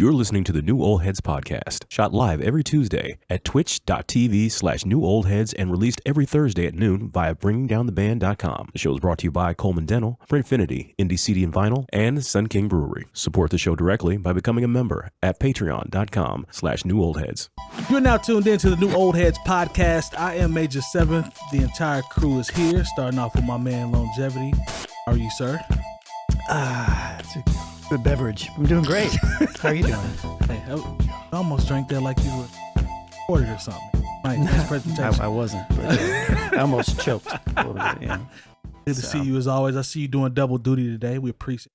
You're listening to the New Old Heads podcast, shot live every Tuesday at twitch.tv/newoldheads and released every Thursday at noon via bringingdowntheband.com. The show is brought to you by Coleman Dental, Printfinity, Indie CD and Vinyl, and Sun King Brewery. Support the show directly by becoming a member at patreon.com/newoldheads. You're now tuned in to the New Old Heads podcast. I am Major 7th. The entire crew is here, starting off with my man Lonegevity. How are you, sir? It's a good beverage. I'm doing great. How are you doing? Hey, I almost drank that like you were recorded or something. Nice presentation. I wasn't, but I almost choked a little bit. Yeah. Good to see you as always. I see you doing double duty today. We appreciate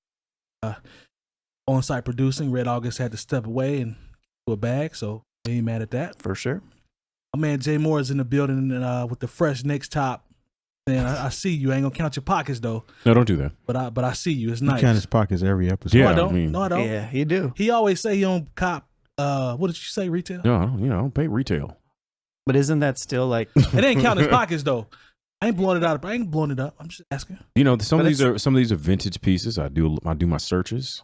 on-site producing. Red August had to step away and do a bag, so we ain't mad at that. For sure. My man Jay Moore is in the building with the fresh Knicks top. Man, I see you. I ain't gonna count your pockets though. No, don't do that. But I see you. It's nice. You count his pockets every episode. Yeah, No, I don't. I mean- No, I don't. Yeah, you do. He always say he don't cop. What did you say? Retail. No, I don't pay retail. But isn't that still like? It ain't counting his pockets though. I ain't blowing it out. I ain't blowing it up. I'm just asking. You know, some of But these are vintage pieces. I do my searches.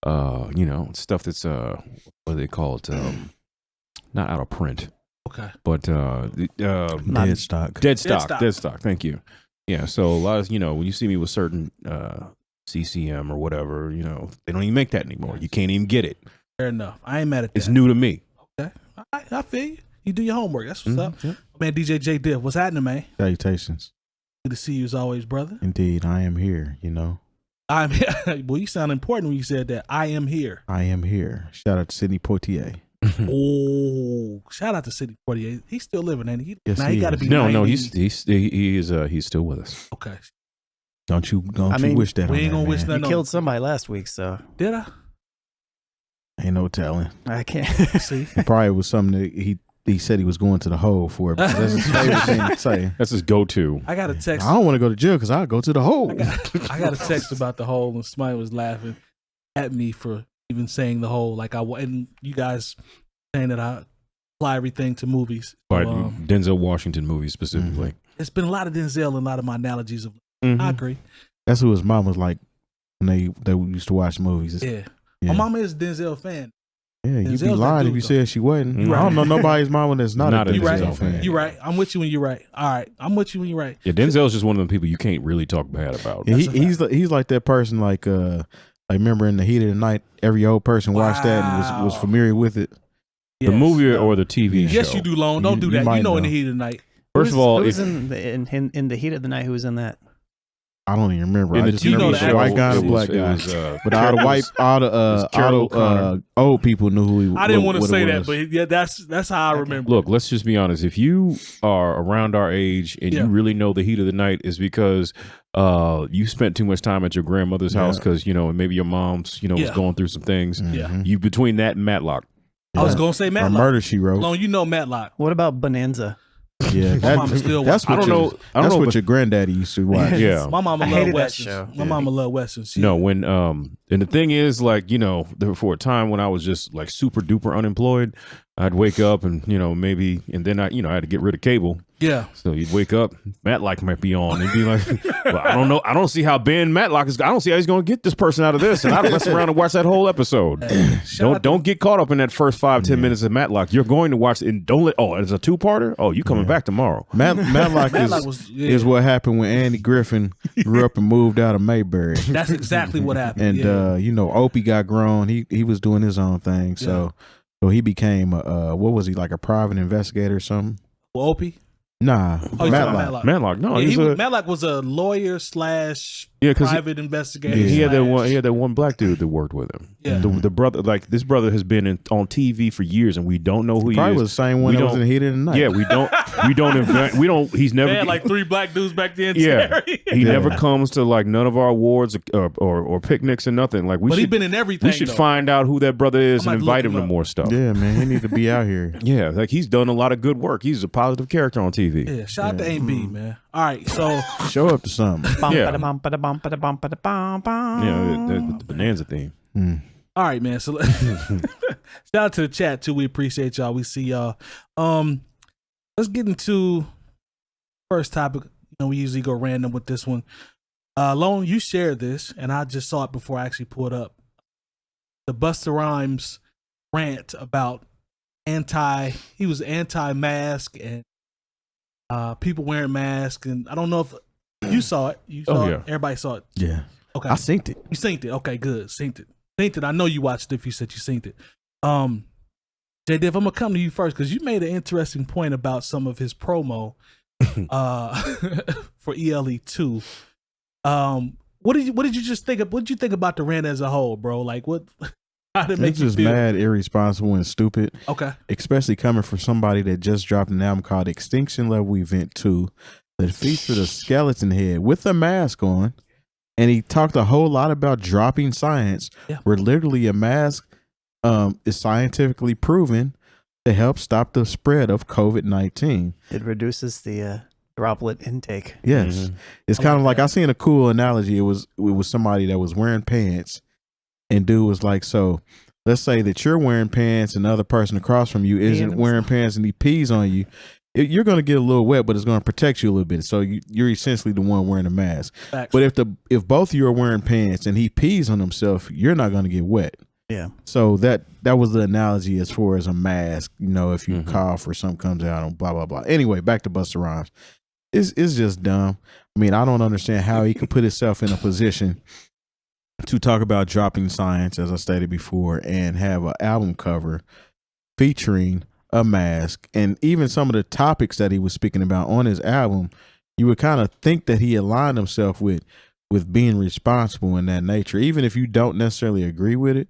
You know, stuff that's what do they call it? Not out of print, Okay. but Dead stock. Dead stock. Thank you. Yeah. So a lot of, you know, when you see me with certain CCM or whatever, you know, they don't even make that anymore. You can't even get it. Fair enough. I ain't mad at that. It's new to me. Okay. I feel you. You do your homework. That's what's up. Yep. Man, DJ Jay Diff, what's happening, man? Salutations. Good to see you as always, brother. Indeed, I am here, you know. I'm here. Well, you sound important when you said that. I am here. I am here. Shout out to Sidney Poitier. Oh, shout out to City 48. He's still living, ain't he? Yes, now he he got to is. be No, 90. he's still with us. Okay. Don't you wish that we on ain't that, gonna wish man. that- You No. killed somebody last week, so Did I? Ain't no telling. I can't. See? It probably was something that he said he was going to the hole for. Because that's his favorite thing to say. That's his go-to. I got a text. I don't want to go to jail because I'll go to the hole. I got a text about the hole, and somebody was laughing at me for even saying the hole. Like and you guys saying that I apply everything to movies. So, But Denzel Washington movies specifically. it's been a lot of Denzel and a lot of my analogies of. Mhm. I agree. That's who his mom was like when they used to watch movies. Yeah. Yeah. My mama is a Denzel fan. Yeah, you'd be Denzel's that lying if dude, you said she wasn't. You I don't know nobody's mama that's not Not a a You right. Denzel fan. You right. I'm with you when you're right. All right. I'm with you when you're right. Yeah, Denzel's just one of the people you can't really talk bad about. Yeah, That's a he's like that person like remember in the heat of the night, every old person watched that and was Wow. familiar with it. The Yes. movie or the TV show? Yes, you do, Lone. Don't You do that. You might know in the know. heat of the night. First of all, who was if- in the heat of the night? Who was in that? I don't even remember. in I the just TV remember the it was a white guy it and a black was- it guy. was, But all the Carol all the old people knew who he was. I didn't want to say that, but yeah, that's how I remember. Look, let's just be honest. If you are around our age and Yeah. you really know the heat of the night is because you spent too much time at your grandmother's house because, you know, and maybe your mom's, you know, was Yeah. going through some things. Yeah. You between that and Matlock. I was gonna say Or Matlock. Murder She Wrote. Lone, you know Matlock. What about Bonanza? Yeah, My mama still that's I what don't your, know- I don't that's know, what but- your granddaddy used to watch. Yeah. My mama I loved hated that westerns. show. My mama loved westerns. She- No, when and the thing is, like, you know, for a time when I was just like super duper unemployed, I'd wake up and, you know, maybe, and then I had to get rid of cable. Yeah. So you'd wake up, Matlock might be on. He'd be like, well, I don't know. I don't see how Ben Matlock is. I don't see how he's going to get this person out of this. And I'd mess around and watch that whole episode. Don't get caught up in that first 5-10 minutes of Matlock. You're going to watch it and don't let. Oh, it's a 2-parter. Oh, you coming back tomorrow? Matlock Matlock is what happened when Andy Griffin grew up and moved out of Mayberry. That's exactly what happened. And yeah. Opie got grown. He was doing his own thing. So he became what was he, like a private investigator or something? Well, Opie. Nah, Oh, you're talking about Matlock. Matlock. No, Yeah, he's a, Matlock was a lawyer / Yeah, 'cause private investigator. he had that slash- one. He had that one black dude that worked with him. Yeah. The brother, like this brother, has been on TV for years, and we don't know who he probably is. was the same one We that was don't- in the heat of the night. Yeah, we don't. He's never. They had like 3 black dudes back then. Yeah, Terry. he Yeah. never comes to like none of our awards or picnics or nothing. Like we But he's should been in everything. we should though. find out who that brother is I and might look invite him him to up. more stuff. Yeah, man, he need to be out here. Yeah, like he's done a lot of good work. He's a positive character on TV. Yeah, shout out to A&B, man. All right, so Show up to something. Yeah. Yeah. Yeah, the Bonanza theme. all right, man. So shout out to the chat too. We appreciate y'all. We see y'all. Let's get into first topic. You know, we usually go random with this one. Lone, you shared this, and I just saw it before I actually pulled up the Busta Rhymes rant about he was anti-mask and people wearing masks, and I don't know if you saw it. You saw it. Everybody saw it. Yeah. Okay. I synced it. You synced it. Okay, good. Synced it. I know you watched it if you said you synced it. Jay Diff, I'm gonna come to you first because you made an interesting point about some of his promo for ELE2. What did you just think of? What did you think about the rant as a whole, bro? Like what? How did it make you just feel? mad, irresponsible, and stupid. Okay. Especially coming from somebody that just dropped an album called Extinction Level Event 2 that featured a skeleton head with a mask on. And he talked a whole lot about dropping science, where literally a mask is scientifically proven to help stop the spread of COVID-19. It reduces the droplet intake. Yes. Mm-hmm. It's kind of like I seen a cool analogy. It was somebody that was wearing pants. And dude was like, so let's say that you're wearing pants and the other person across from you isn't wearing pants and he pees on you. You're going to get a little wet, but it's going to protect you a little bit. So you're essentially the one wearing a mask. Facts. But if both of you are wearing pants and he pees on himself, you're not going to get wet. Yeah. So that was the analogy as far as a mask. You know, if you cough or something comes out and blah, blah, blah. Anyway, back to Busta Rhymes. It's just dumb. I mean, I don't understand how he could put himself in a position to talk about dropping science, as I stated before, and have an album cover featuring a mask. And even some of the topics that he was speaking about on his album, you would kind of think that he aligned himself with being responsible in that nature. Even if you don't necessarily agree with it,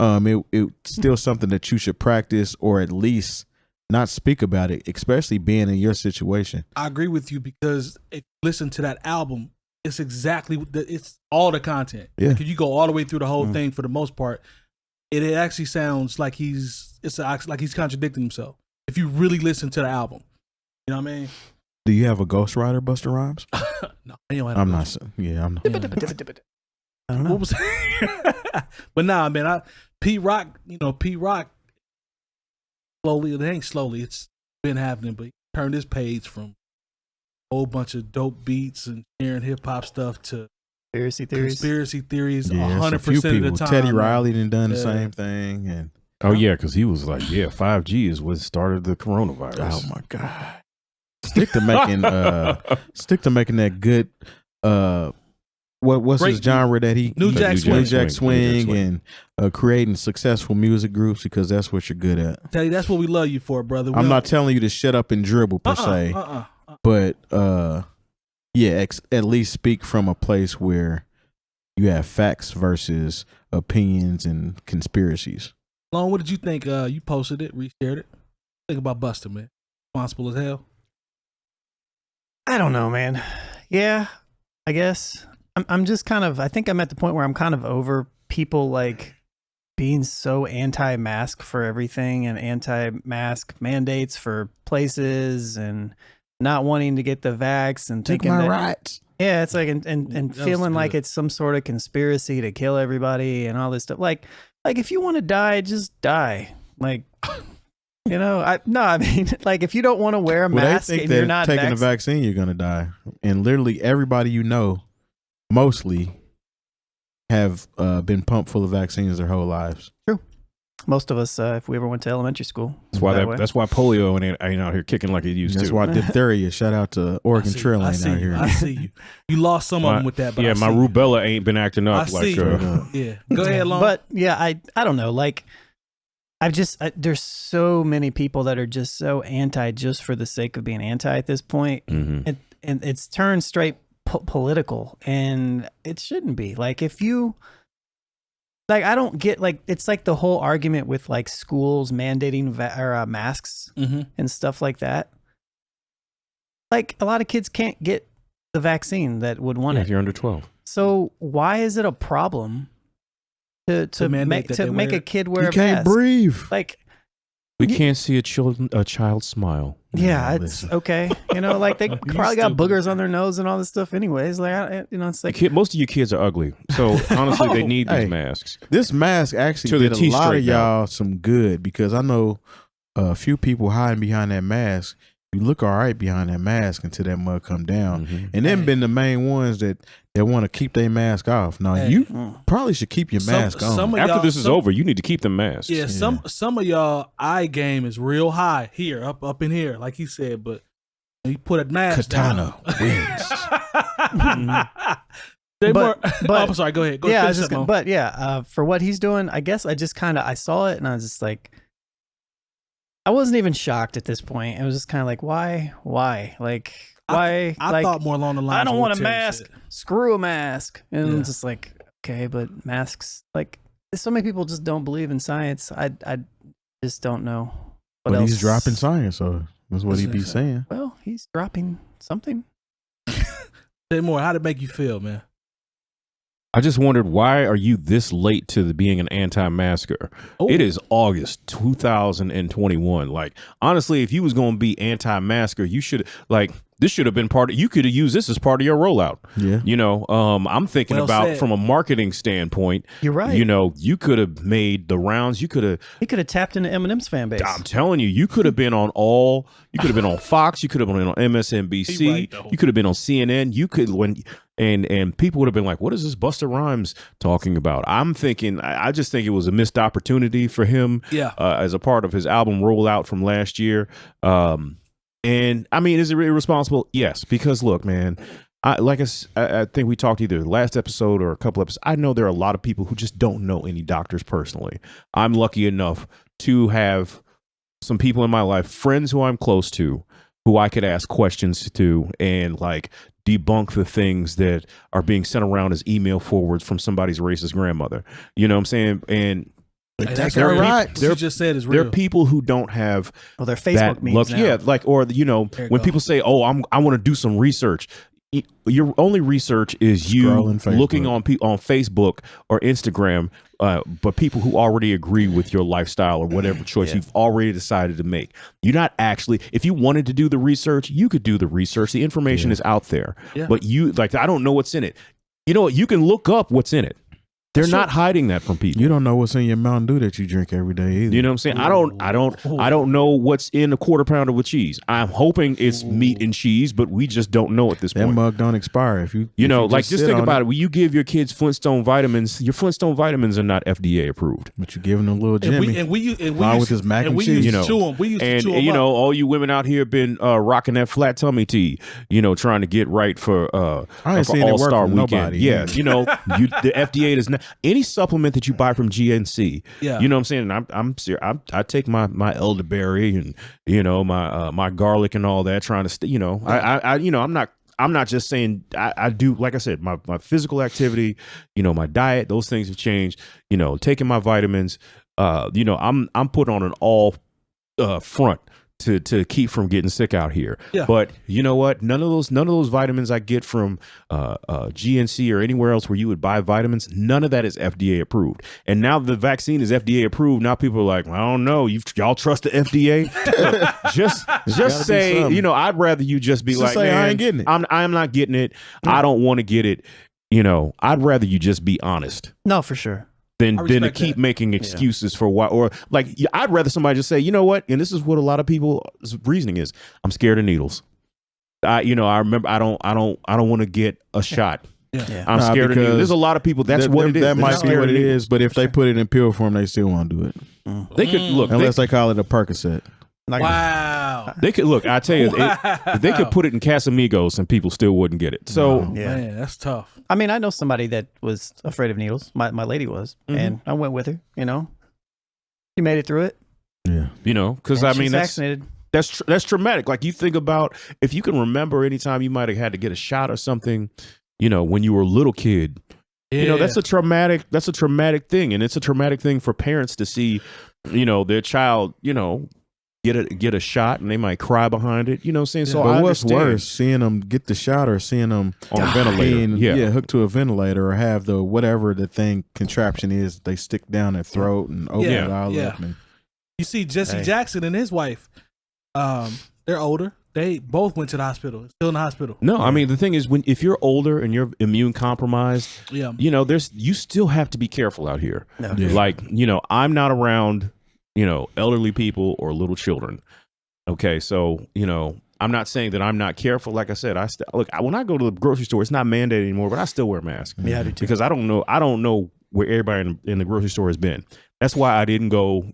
it's still something that you should practice or at least not speak about it, especially being in your situation. I agree with you because if you listen to that album, it's it's all the content. Yeah. Like if you go all the way through the whole thing, for the most part, it actually sounds like he's contradicting himself. If you really listen to the album, you know what I mean? Do you have a ghostwriter, Busta Rhymes? No, anyway, I'm not. Yeah, I'm not. I don't know. What was but nah, man, Pete Rock, slowly, it ain't slowly, it's been happening, but he turned his page from a whole bunch of dope beats and sharing hip hop stuff to Conspiracy theories. 100% of the time. Teddy Riley done the same thing, and because he was like, 5G is what started the coronavirus. oh my god, stick to making that good. What's his genre that he New Jack Swing and creating successful music groups, because that's what you're good at. Teddy, that's what we love you for, brother. I'm not telling you to shut up and dribble per se, but at least speak from a place where you have facts versus opinions and conspiracies. Lone, what did you think? You posted it, reshared it. Think about Busta, man. Responsible as hell. I don't know, man. Yeah, I guess I'm just kind of. I think I'm at the point where I'm kind of over people like being so anti-mask for everything and anti-mask mandates for places and not wanting to get the vax and Take thinking my that, rights. Yeah, it's like and feeling like it's some sort of conspiracy to kill everybody and all this stuff. Like if you want to die, just die. Like, I mean, like if you don't want to wear a mask they think and that you're not taking the vaccine, you're gonna die. And literally everybody you know, mostly, have been pumped full of vaccines their whole lives. True. Most of us, if we ever went to elementary school, That's why polio ain't out here kicking like it used to. That's why diphtheria. Shout out to Oregon Trail ain't out here. I see you. You lost some of them with that. But my rubella ain't been acting up. Yeah. Go ahead, Long. But yeah, I don't know. Like, there's so many people that are just so anti just for the sake of being anti at this point. Mm-hmm. And it's turned straight political, and it shouldn't be. Like, if you... Like, I don't get, like, it's like the whole argument with, like, schools mandating masks and stuff like that. Like, a lot of kids can't get the vaccine that would want it. If you're under 12. So why is it a problem to make a kid wear a mask? You can't breathe. Like, we can't see a child smile. Yeah, it's okay. Like they probably got boogers on their nose and all this stuff anyways. Like, it's like... most of you kids are ugly. So honestly, they need these masks. This mask actually did a lot of y'all some good, because I know a few people hiding behind that mask. you look all right behind that mask until that mud come down. Mm-hmm. And then been the main ones that want to keep their mask off. Now you probably should keep your mask on. After this is over, you need to keep the mask. Yeah, some of y'all eye game is real high here, up in here, like he said, but you put a mask Katana down. wins. But I'm sorry. Go ahead. Yeah, for what he's doing, I guess I just kind of I saw it and I was just like, I wasn't even shocked at this point. It was just kind of like, why, like why? I thought more along the lines. I don't of want what a Terry mask. said. Screw a mask. And I'm just like, okay, but masks. Like so many people just don't believe in science. I just don't know. What But else? he's dropping science, so that's what he be saying. Well, he's dropping something. Say more. How'd it make you feel, man? I just wondered, why are you this late to being an anti-masker? Oh. It is August 2021. Like, honestly, if you was going to be anti-masker, you should, like, this should have been you could have used this as part of your rollout. Yeah. You know, I'm thinking about said. from a marketing standpoint. You're right. You know, you could have made the rounds. He could have tapped into Eminem's fan base. I'm telling you, you could have been on you could have been on Fox. You could have been on MSNBC. Right, you could have been on CNN. You could, and people would have been like, what is this Busta Rhymes talking about? I'm thinking, I just think it was a missed opportunity for him as a part of his album rollout from last year. And I mean, is it irresponsible? Yes, because look, man, I think we talked either last episode or a couple episodes. I know there are a lot of people who just don't know any doctors personally. I'm lucky enough to have some people in my life, friends who I'm close to, who I could ask questions to and like debunk the things that are being sent around as email forwards from somebody's racist grandmother. You know what I'm saying? And that's right. What you just said is real. There are people who don't have their Facebook memes now. Yeah, like, or you know, when people say, "Oh, I want to do some research," your only research is you looking on Facebook or Instagram, but people who already agree with your lifestyle or whatever choice you've already decided to make. You're not actually. If you wanted to do the research, you could do the research. The information is out there, but you like, I don't know what's in it. You know what? You can look up what's in it. They're not hiding that from people. You don't know what's in your Mountain Dew that you drink every day either. You know what I'm saying? I don't know what's in a quarter pounder with cheese. I'm hoping it's meat and cheese, but we just don't know at this point. That mug don't expire if you like just think about it. When you give your kids Flintstone vitamins, your Flintstone vitamins are not FDA approved. But you're giving them little Jimmy. And we with his mac and cheese. Used to chew them. We used to chew them. You know, all you women out here been rocking that flat tummy tea. You know, trying to get right for All-Star Weekend. Nobody, yeah, you know, the FDA does not any supplement that you buy from GNC. Yeah. You know what I'm saying? And I'm serious. I take my elderberry and you know my garlic and all that, trying to I you know, I'm not just saying I do, like I said, my physical activity, you know, my diet, those things have changed. You know, taking my vitamins, you know, I'm put on an all front to keep from getting sick out here. Yeah. But you know what? None of those vitamins I get from GNC or anywhere else where you would buy vitamins, none of that is FDA approved. And now the vaccine is FDA approved. Now people are like, I don't know, y'all trust the FDA? just say, you know, I'd rather you just be like, say, man, I ain't getting it. I'm not getting it. I don't want to get it. You know, I'd rather you just be honest. No, for sure. Than to keep making excuses for why, or like, I'd rather somebody just say, you know what, and this is what a lot of people's reasoning is. I'm scared of needles. I remember I don't want to get a shot. Yeah. I'm scared of needles. There's a lot of people. That's what it is. That might be what it is. But if they put it in pill form, they still won't do it. They could look unless they call it a Percocet. Wow. They could look. I tell you, they could put it in Casamigos and people still wouldn't get it. So man, that's tough. I mean, I know somebody that was afraid of needles. My lady was, and I went with her. You know, she made it through it. Yeah, you know, because I mean, vaccinated. That's traumatic. Like, you think about, if you can remember any time you might have had to get a shot or something, you know, when you were a little kid. You know, that's a traumatic thing, and it's a traumatic thing for parents to see, you know, their child, you know, get a shot and they might cry behind it. You know what I'm saying? So but what's worse, seeing them get the shot or seeing them on a ventilator? Hooked to a ventilator, or have the whatever the thing contraption is they stick down their throat and open it all up. And, you see Jesse Jackson and his wife, they're older. They both went to the hospital. Still in the hospital. No, I mean, the thing is, if you're older and you're immune compromised, you know, you still have to be careful out here. Like, you know, I'm not around, you know, elderly people or little children. Okay, so I'm not saying that I'm not careful. Like I said, when I go to the grocery store, it's not mandated anymore, but I still wear a mask. Yeah, I do too. Because I don't know where everybody in the grocery store has been. That's why I didn't go.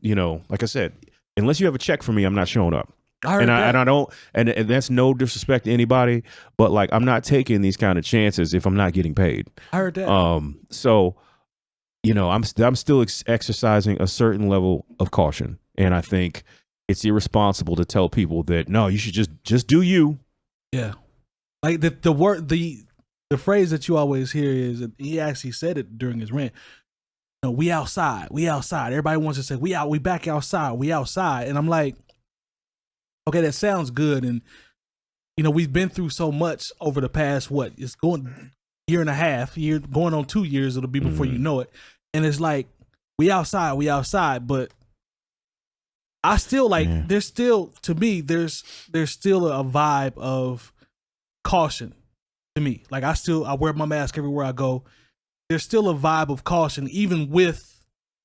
Like I said, unless you have a check for me, I'm not showing up. I don't, and that's no disrespect to anybody, but like I'm not taking these kind of chances if I'm not getting paid. I heard that. So, I'm still exercising a certain level of caution, and I think it's irresponsible to tell people that no, you should just do you. Yeah, like the phrase that you always hear is, he actually said it during his rant. We outside. Everybody wants to say we back outside. We outside, and I'm like, okay, that sounds good, and we've been through so much over the past it's going year and a half, going on 2 years. It'll be before you know it, and it's like we outside, but I still there's still, to me, there's still a vibe of caution to me. Like I wear my mask everywhere I go. There's still a vibe of caution, even with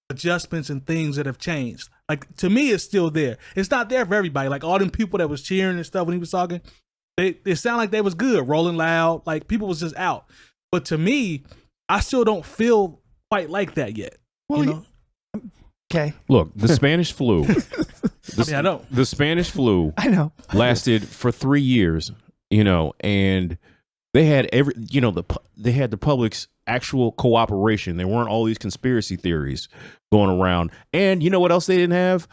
adjustments and things that have changed. Like, to me, it's still there. It's not there for everybody. Like, all them people that was cheering and stuff when he was talking, it sounded like they was good, rolling loud. Like, people was just out. But to me, I still don't feel quite like that yet. Well, okay. Look, the Spanish flu. I know. The Spanish flu. I know. Lasted for 3 years, and they had they had the public's actual cooperation. There weren't all these conspiracy theories going around. And you know what else they didn't have?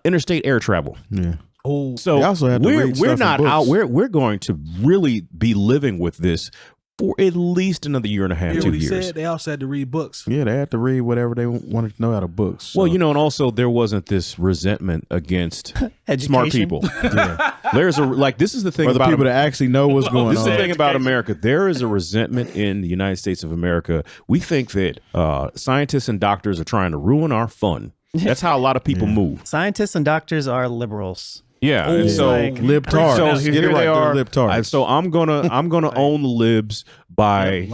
Interstate air travel. Yeah. Oh, so they also had to read we're stuff not in books. out. We're going to really be living with this for at least another year and a half, 2 years. Said? They also had to read books. Yeah, they had to read whatever they wanted to know out of books. So. Well, and also there wasn't this resentment against smart people. Yeah. There's this is the thing or the about people that actually know what's going on. This is the thing about America. There is a resentment in the United States of America. We think that scientists and doctors are trying to ruin our fun. That's how a lot of people move. Scientists and doctors are liberals. Yeah, and so libtards. So Get it right, they are. libtards. So I'm gonna own the libs by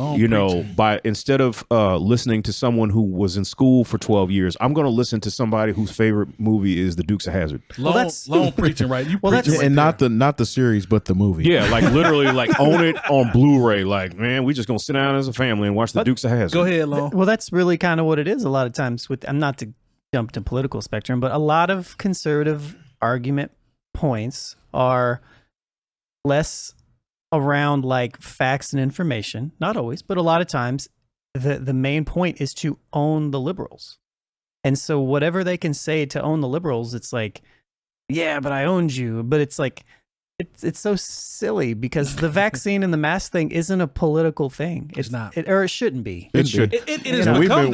by instead of listening to someone who was in school for 12 years, I'm gonna listen to somebody whose favorite movie is The Dukes of Hazzard. That's long preaching, right? And not the series, but the movie. Yeah, like literally, like own it on Blu-ray. Like, man, we just gonna sit down as a family and watch The Dukes of Hazzard. Go ahead, Long. Well, that's really kind of what it is. A lot of times I'm not to jump to political spectrum, but a lot of conservative argument points are less around like facts and information, not always, but a lot of times the main point is to own the liberals. And so whatever they can say to own the liberals, it's like, yeah, but I owned you. But it's like, it's so silly because the vaccine and the mask thing isn't a political thing. It's not. Or it shouldn't be. It should. It is.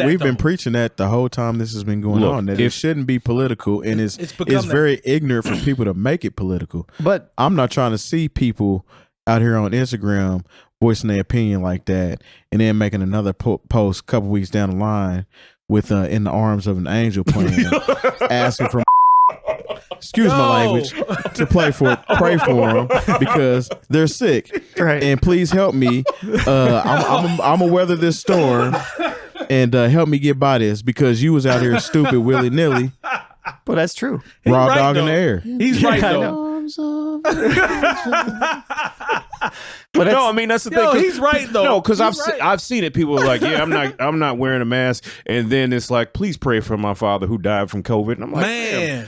We've been preaching that the whole time this has been going on, that it shouldn't be political, and it's very ignorant for people to make it political. But I'm not trying to see people out here on Instagram voicing their opinion like that and then making another post a couple weeks down the line with in the arms of an angel playing, asking for excuse my language, to pray for them because they're sick. Right. And please help me. I'm gonna weather this storm and help me get by this because you was out here stupid willy nilly. But that's true. Raw dog in the air. He's right though. But no, I mean that's the thing. He's right though. No, because I've seen it. People are like, yeah, I'm not wearing a mask, and then it's like, please pray for my father who died from COVID. And I'm like, man. Damn.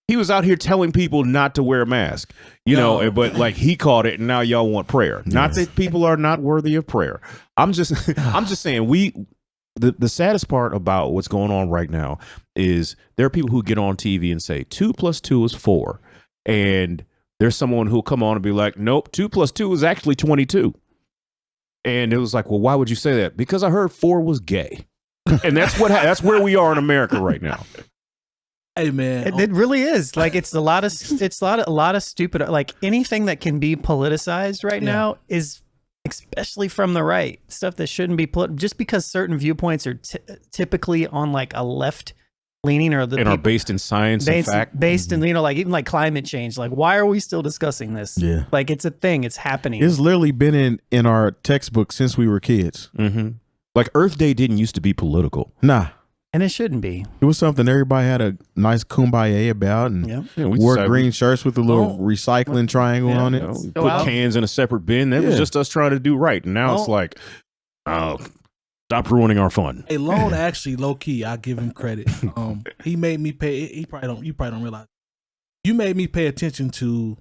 He was out here telling people not to wear a mask, but like he caught it, and now y'all want prayer. Yes. Not that people are not worthy of prayer. I'm just saying the saddest part about what's going on right now is there are people who get on TV and say 2 + 2 is 4, and there's someone who'll come on and be like, nope, 2 + 2 is actually 22. And it was like, well, why would you say that? Because I heard 4 was gay, and that's where we are in America right now. Hey man, it really is. Like it's a lot of stupid. Like anything that can be politicized right now is, especially from the right, stuff that shouldn't be just because certain viewpoints are typically on like a left leaning or are based in science and fact, based in like even like climate change. Like why are we still discussing this? Yeah, like it's a thing. It's happening. It's literally been in our textbook since we were kids. Mm-hmm. Like Earth Day didn't used to be political. Nah. And it shouldn't be. It was something everybody had a nice kumbaya about, and we wore decided green shirts with a little recycling triangle on it. we put cans in a separate bin. That was just us trying to do right. And now it's like, oh, stop ruining our fun. Hey, Lone actually, low key, I give him credit. He made me pay. You probably don't realize. You made me pay attention to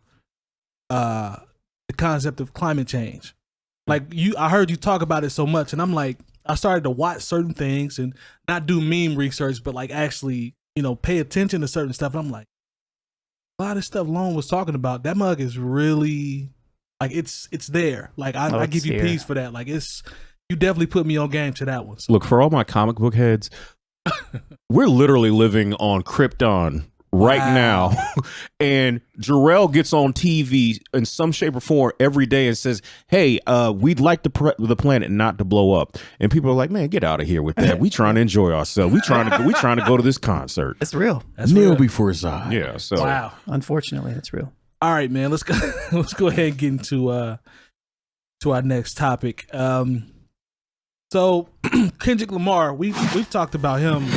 the concept of climate change. Like I heard you talk about it so much, and I'm like, I started to watch certain things and not do meme research, but like actually, pay attention to certain stuff. And I'm like, a lot of stuff Lone was talking about, that mug is really like it's there. Like I give you peace for that. Like you definitely put me on game to that one. So. Look, for all my comic book heads, we're literally living on Krypton right now. And Jarrell gets on TV in some shape or form every day and says, hey, we'd like the planet not to blow up. And people are like, man, get out of here with that. We trying to enjoy ourselves. We trying to go to this concert. It's real. That's Kneel real. before Zod. Yeah. So wow. Unfortunately, that's real. All right, man. Let's go ahead and get into to our next topic. So Kendrick Lamar, we've talked about him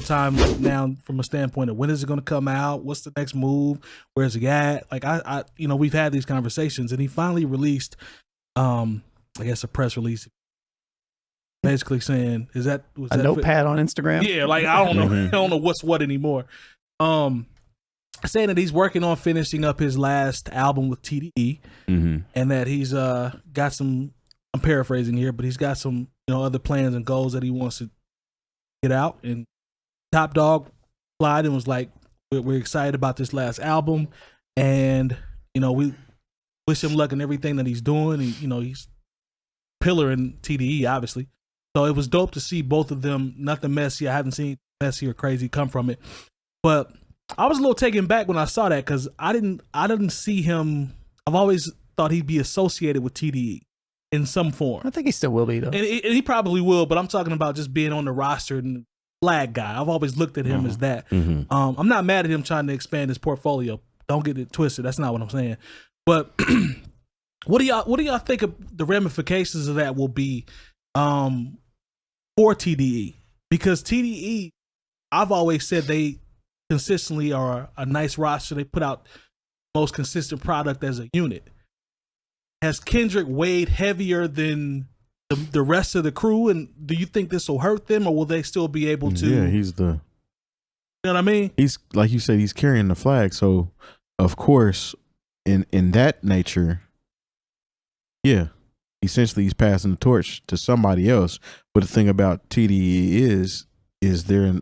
time now from a standpoint of when is it going to come out, what's the next move, where's he at. Like I we've had these conversations, and he finally released I guess a press release basically saying was that notepad on Instagram. Yeah, like I don't know. I don't know what's what anymore. Saying that he's working on finishing up his last album with TDE, and that he's got some, I'm paraphrasing here, but he's got some other plans and goals that he wants to get out. And Top Dog replied and was like, we're excited about this last album, and we wish him luck in everything that he's doing. And he's pillar in TDE, obviously. So it was dope to see both of them. Nothing messy. I haven't seen messy or crazy come from it. But I was a little taken back when I saw that, because I didn't see him. I've always thought he'd be associated with TDE in some form. I think he still will be, though. And he probably will, but I'm talking about just being on the roster and flag guy. I've always looked at him as that. I'm not mad at him trying to expand his portfolio. Don't get it twisted. That's not what I'm saying. But what do y'all think of the ramifications of that will be for TDE? Because TDE, I've always said they consistently are a nice roster. They put out the most consistent product as a unit. Has Kendrick weighed heavier than the rest of the crew, and do you think this will hurt them, or will they still be able to? Yeah, you know what I mean? He's, like you said, he's carrying the flag. So of course, in that nature, yeah, essentially he's passing the torch to somebody else. But the thing about TDE is their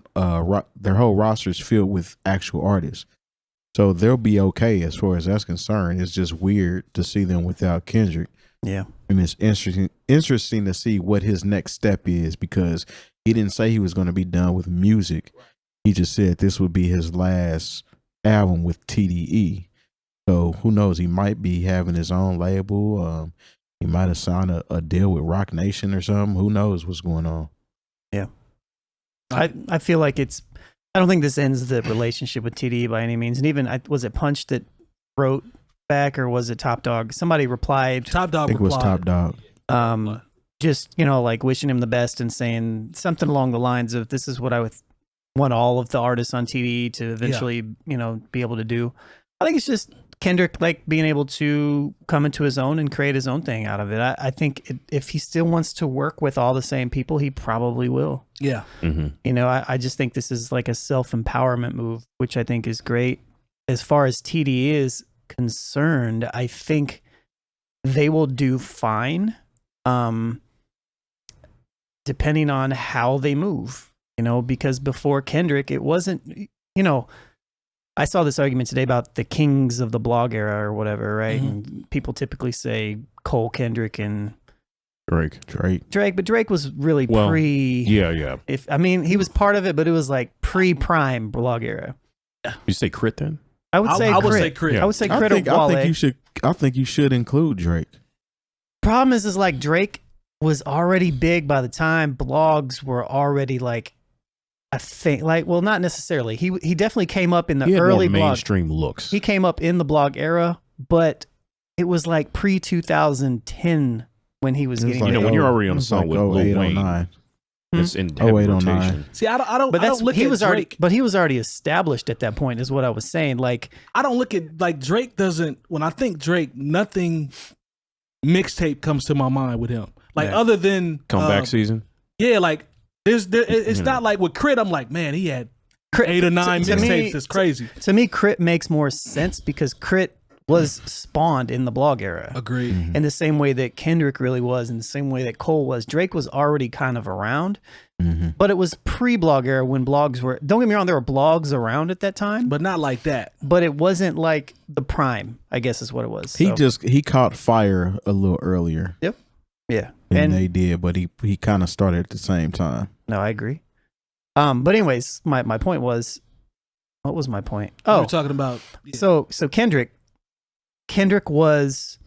whole roster is filled with actual artists. So they'll be okay as far as that's concerned. It's just weird to see them without Kendrick. Yeah. And it's interesting to see what his next step is, because he didn't say he was going to be done with music. He just said this would be his last album with TDE. So who knows? He might be having his own label. He might have signed a deal with Rock Nation or something. Who knows what's going on? Yeah. I feel like I don't think this ends the relationship with TDE by any means. And even, was it Punch that wrote back, or was it Top Dog? Somebody replied. Top Dog. I think it was Top Dog. Just like wishing him the best and saying something along the lines of, this is what I would want all of the artists on TDE to eventually be able to do. I think it's just Kendrick being able to come into his own and create his own thing out of it. I think if he still wants to work with all the same people, he probably will. Yeah. I just think this is like a self-empowerment move, which I think is great. As far as TDE is concerned, I think they will do fine, depending on how they move, because before Kendrick, it wasn't, I saw this argument today about the kings of the blog era or whatever, right? And people typically say Cole, Kendrick, and Drake, but Drake was really Yeah. He was part of it, but it was like pre-prime blog era. You say Crit then? I would say Crit. Yeah. I would say Crit or Wale. I think you should include Drake. Problem is like Drake was already big by the time blogs were already like a thing. Like, well, not necessarily. He definitely came up in the early more mainstream looks. He came up in the blog era, but it was like pre 2010 when he was getting. Like, when you're already on a song with Lil Wayne. It's in heavy rotation. See, I don't. But I don't look he at was Drake. already. But he was already established at that point. Is what I was saying. Like I don't look at like Drake doesn't. When I think Drake, nothing mixtape comes to my mind with him. Like other than comeback season. Yeah, like it's not like with Crit. I'm like, man, he had 8 or 9 mixtapes. That's crazy. To me, Crit makes more sense because Crit was spawned in the blog era. Agreed. In the same way that Kendrick really was, in the same way that Cole was. Drake was already kind of around, but it was pre-blog era when blogs were. Don't get me wrong, there were blogs around at that time, but not like that. But it wasn't like the prime, I guess is what it was. He caught fire a little earlier. Yep. Yeah. And they did, but he kind of started at the same time. No, I agree. But anyways, my point was, what was my point? Oh, we're talking about. Yeah. So Kendrick was,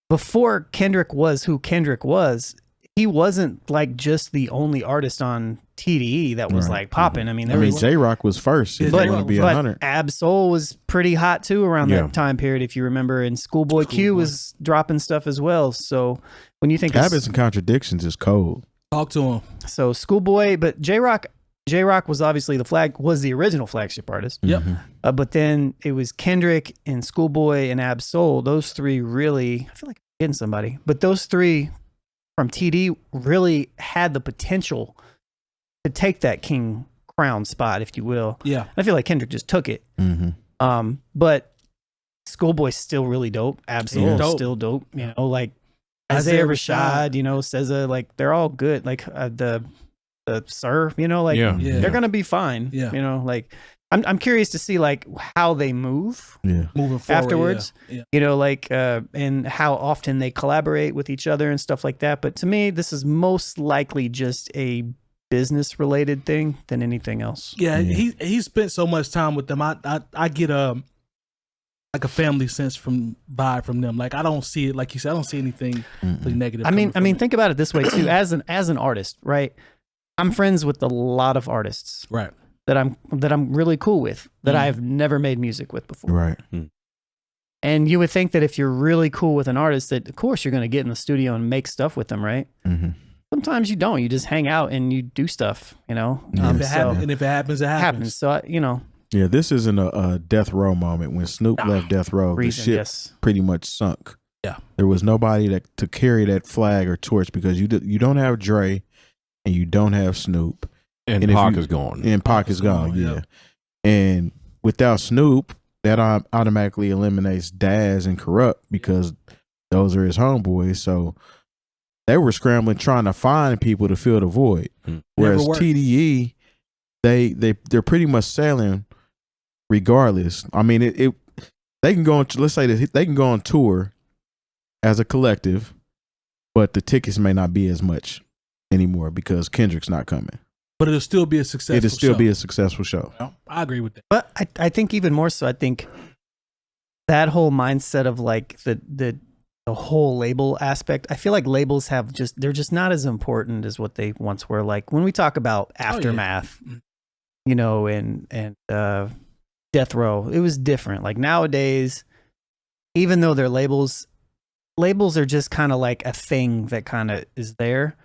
before Kendrick was who Kendrick was, he wasn't like just the only artist on TDE that was like popping. I mean, J-Rock was first. He's going to be 100. Ab-Soul was pretty hot too around that time period, if you remember. And Schoolboy Q was dropping stuff as well. So when you think Habits and Contradictions is cold. Talk to him. So Schoolboy, but J-Rock was obviously the original flagship artist. Yep. But then it was Kendrick and Schoolboy and Ab-Soul. Those three really, I feel like I'm getting somebody, but those three from TD really had the potential to take that king crown spot, if you will. Yeah. I feel like Kendrick just took it. But Schoolboy's still really dope. Ab-Soul still dope. You know, like Isaiah Rashad, you know, SZA, like they're all good. Like the Sir, you know, like they're gonna be fine. Yeah. You know, like I'm curious to see like how they move moving forward afterwards. You know, like and how often they collaborate with each other and stuff like that. But to me, this is most likely just a business related thing than anything else. Yeah. He spent so much time with them. I get like a family sense vibe from them. Like I don't see it, like you said, I don't see anything really negative. I mean, think about it this way too. As an artist, right? I'm friends with a lot of artists, right? That I'm really cool with, that I've never made music with before, right? And you would think that if you're really cool with an artist, that of course you're going to get in the studio and make stuff with them, right? Sometimes you don't. You just hang out and you do stuff, you know. If it happens, it happens. So you know. Yeah, this isn't a death row moment. When Snoop left Death Row, the ship pretty much sunk. Yeah, there was nobody to carry that flag or torch because you don't have Dre. And you don't have Snoop. And Pac is gone. And Pac is gone, yeah. And without Snoop, that automatically eliminates Daz and Corrupt because those are his homeboys. So they were scrambling trying to find people to fill the void. Whereas TDE, they're pretty much sailing regardless. I mean, they can go on, let's say that they can go on tour as a collective, but the tickets may not be as much anymore because Kendrick's not coming. But it'll still be a successful show. show. I agree with that. But I think even more so, I think that whole mindset of like the whole label aspect, I feel like labels they're just not as important as what they once were. Like when we talk about Aftermath, you know, and Death Row, it was different. Like nowadays, even though they're labels are just kind of like a thing that kind of is there.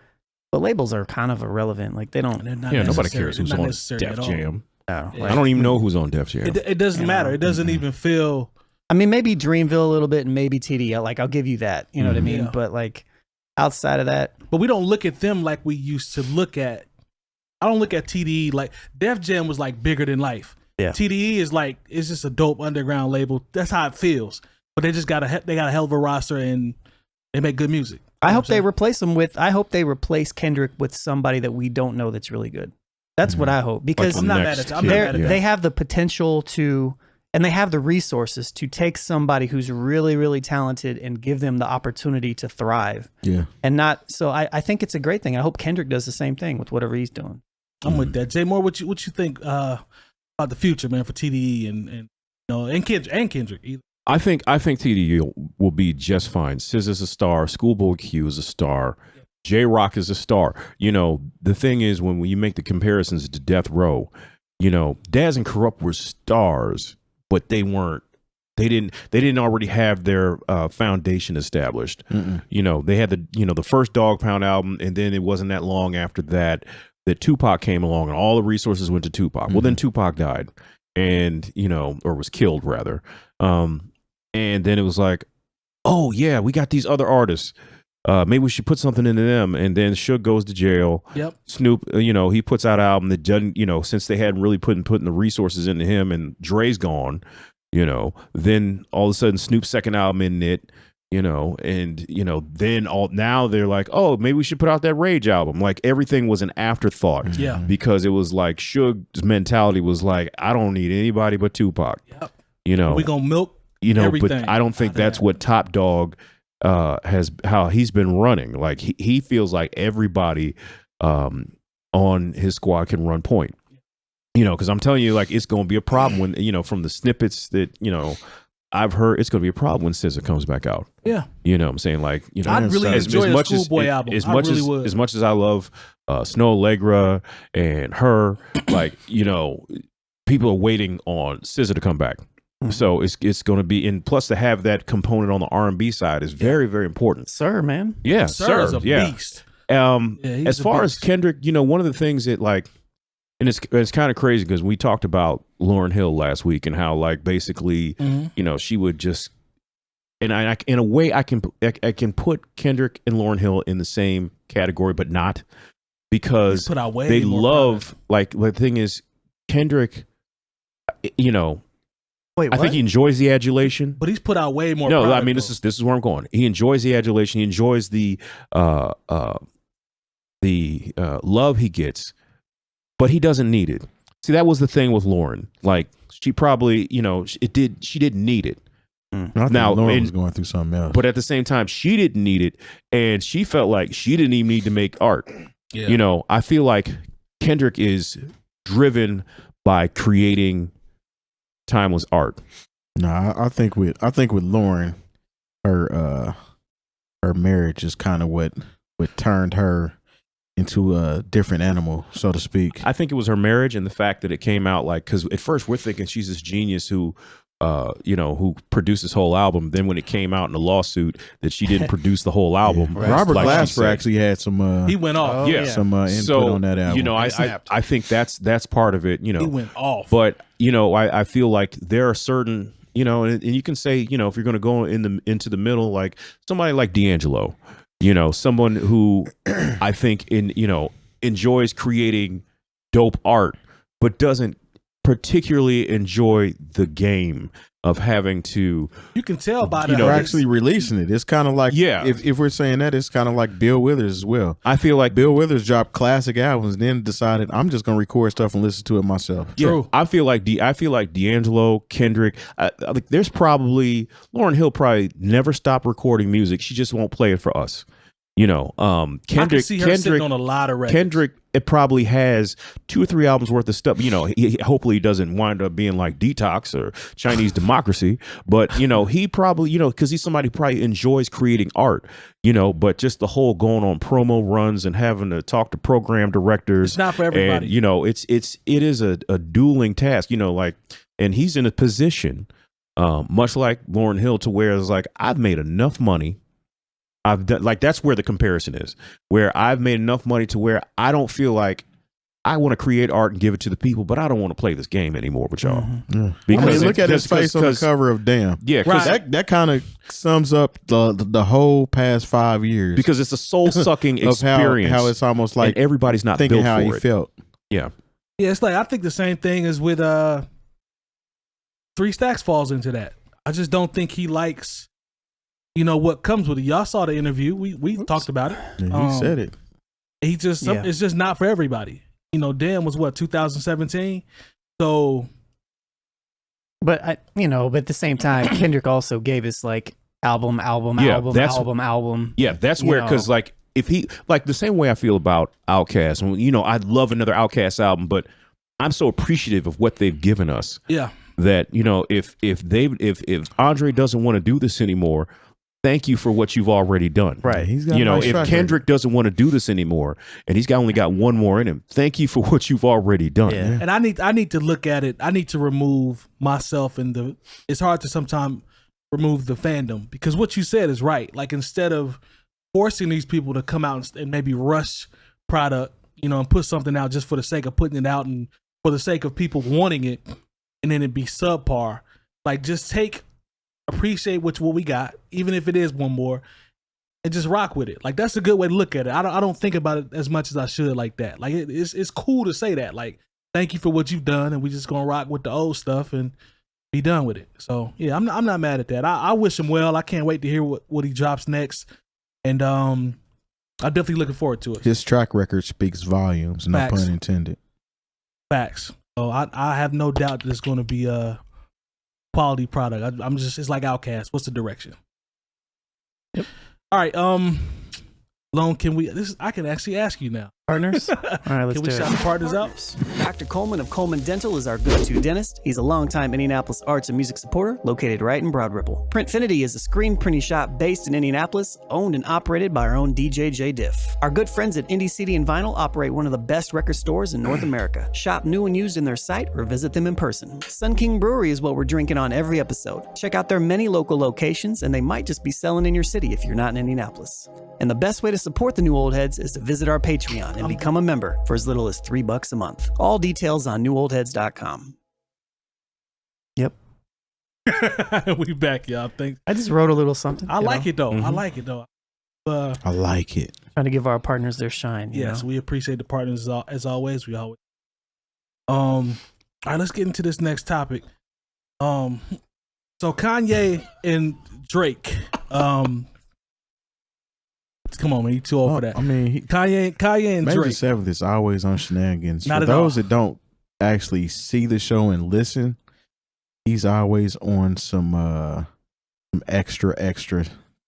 But labels are kind of irrelevant. Like they don't. Nobody cares who's on Def Jam. No, I don't even know who's on Def Jam. It doesn't matter. It doesn't even feel. I mean, maybe Dreamville a little bit, and maybe TD. Like I'll give you that. You know what I mean? But like outside of that, but we don't look at them like we used to look at. I don't look at TDE like Def Jam was like bigger than life. Yeah. TDE is like it's just a dope underground label. That's how it feels. But they just got a hell of a roster and they make good music. I hope they replace Kendrick with somebody that we don't know that's really good. That's what I hope, because they have the potential to, and they have the resources to take somebody who's really, really talented and give them the opportunity to thrive. Yeah. And not, so I think it's a great thing. I hope Kendrick does the same thing with whatever he's doing. I'm with that. Jay Moore, what you think about the future, man, for TDE and Kendrick either? I think TDE will be just fine. SZA is a star. Schoolboy Q is a star. J-Rock is a star. You know, the thing is when you make the comparisons to Death Row, you know, Daz and Corrupt were stars, but they weren't they didn't already have their foundation established. You know, they had the first Dog Pound album, and then it wasn't that long after that Tupac came along, and all the resources went to Tupac. Well, then Tupac died, and or was killed rather. And then it was like, oh yeah, we got these other artists. Maybe we should put something into them. And then Suge goes to jail. Yep. Snoop, he puts out an album that doesn't, since they hadn't really putting the resources into him, and Dre's gone, then all of a sudden Snoop's second album in it, and then now they're like, oh, maybe we should put out that Rage album. Like everything was an afterthought. Yeah. Because it was like Suge's mentality was like, I don't need anybody but Tupac. Yep. We gonna milk everything. But I don't think that's what Top Dog has, how he's been running. Like he feels like everybody on his squad can run point. Because I'm telling you, like, it's going to be a problem when, from the snippets that, I've heard, it's going to be a problem when SZA comes back out. Yeah. What I'm saying? Like, I'd really enjoy a Schoolboy album. As much as I love Snow Allegra and her, like, people are waiting on SZA to come back. So it's going to be, and plus to have that component on the R&B side is very, very important. Sir, man. Yeah, Sir is a beast. As far as Kendrick, one of the things that, like, and it's kind of crazy because we talked about Lauryn Hill last week and how, like, basically, she would just, and I in a way I can put Kendrick and Lauryn Hill in the same category, but not, because they love, like, the thing is, Kendrick, Wait, what? I think he enjoys the adulation, but he's put out way more. No, I mean, this is where I'm going. He enjoys the adulation. He enjoys the love he gets, but he doesn't need it. See, that was the thing with Lauryn. Like, she probably, she didn't need it. I think Lauryn was going through something else, but at the same time, she didn't need it, and she felt like she didn't even need to make art. Yeah. I feel like Kendrick is driven by creating timeless art. No, I think with Lauryn, her marriage is kind of what turned her into a different animal, so to speak. I think it was her marriage and the fact that it came out, like, because at first we're thinking she's this genius who produced this whole album. Then when it came out in a lawsuit that she didn't produce the whole album, right. Robert Glasper actually had some. He went off. Some input on that album. I think that's part of it. He went off. But I feel like there are certain, and you can say, if you're going to go into the middle, like somebody like D'Angelo, someone who I think enjoys creating dope art, but doesn't particularly enjoy the game of having to. You can tell by that. They're actually releasing it. It's kind of like, if we're saying that, it's kind of like Bill Withers as well. I feel like Bill Withers dropped classic albums, then decided I'm just going to record stuff and listen to it myself. Yeah, true. I feel like D'Angelo, Kendrick. Like, there's probably Lauryn Hill probably never stopped recording music. She just won't play it for us. Kendrick, I can see her sitting on a lot of records. Kendrick, it probably has 2 or 3 albums worth of stuff. Hopefully he doesn't wind up being like Detox or Chinese Democracy, but he probably, because he's somebody who probably enjoys creating art, but just the whole going on promo runs and having to talk to program directors. It's not for everybody. And, it is a dueling task, and he's in a position, much like Lauryn Hill, to where it's like, I've made enough money. I've done, like, that's where the comparison is, where I've made enough money to where I don't feel like I want to create art and give it to the people, but I don't want to play this game anymore with y'all. Mm-hmm. Yeah. Because look at his face on the cover of Damn. Yeah, right. that kind of sums up the whole past 5 years. Because it's a soul sucking experience. How it's almost like, and everybody's not thinking built how for he it. felt. Yeah. Yeah, it's like, I think the same thing as with 3 Stacks falls into that. I just don't think he likes what comes with it. Y'all saw the interview. We talked about it. Yeah, he said it. He just it's just not for everybody. Damn was what, 2017. So, but but at the same time, Kendrick also gave us like album. Yeah, that's where, because like, if he, like, the same way I feel about Outkast, I'd love another Outkast album, but I'm so appreciative of what they've given us. Yeah. That if Andre doesn't want to do this anymore, thank you for what you've already done. Right. He's got You know, nice if track Kendrick doesn't want to do this anymore and he's only got one more in him, thank you for what you've already done. Yeah. And I need to look at it. I need to remove myself it's hard to sometimes remove the fandom, because what you said is right. Like, instead of forcing these people to come out and maybe rush product, you know, and put something out just for the sake of putting it out and for the sake of people wanting it, and then it be subpar. Like, just appreciate what we got, even if it is one more, and just rock with it. Like, that's a good way to look at it. I don't think about it as much as I should like that. Like, it's cool to say that. Like, thank you for what you've done, and we just gonna rock with the old stuff and be done with it. So yeah, I'm not mad at that. I wish him well. I can't wait to hear what he drops next, and I'm definitely looking forward to it. His track record speaks volumes, no Facts. pun intended. Facts. So I have no doubt that it's going to be a quality product. I'm just, it's like Outkast. What's the direction? Yep. All right. Lone, I can actually ask you now. Partners? All right, let's Can we do shout it. the partners out? Dr. Coleman of Coleman Dental is our go-to dentist. He's a longtime Indianapolis arts and music supporter located right in Broad Ripple. Printfinity is a screen printing shop based in Indianapolis, owned and operated by our own DJ Jay Diff. Our good friends at Indie CD and Vinyl operate one of the best record stores in North America. Shop new and used in their site or visit them in person. Sun King Brewery is what we're drinking on every episode. Check out their many local locations, and they might just be selling in your city if you're not in Indianapolis. And the best way to support the new old heads is to visit our Patreon and become a member for as little as $3 a month. All details on newoldheads.com. Yep. We back, y'all. Thanks. I just wrote a little something. I like it though. Mhm. I like it though. I like it. Trying to give our partners their shine. you Yes, know? we appreciate the partners as always. We always. All right, let's get into this next topic. So Kanye and Drake. Come on, man, you too old for that. I mean, Kanye and Major Drake. 7th is always on shenanigans. Not For at those all. that don't actually see the show and listen, he's always on some extra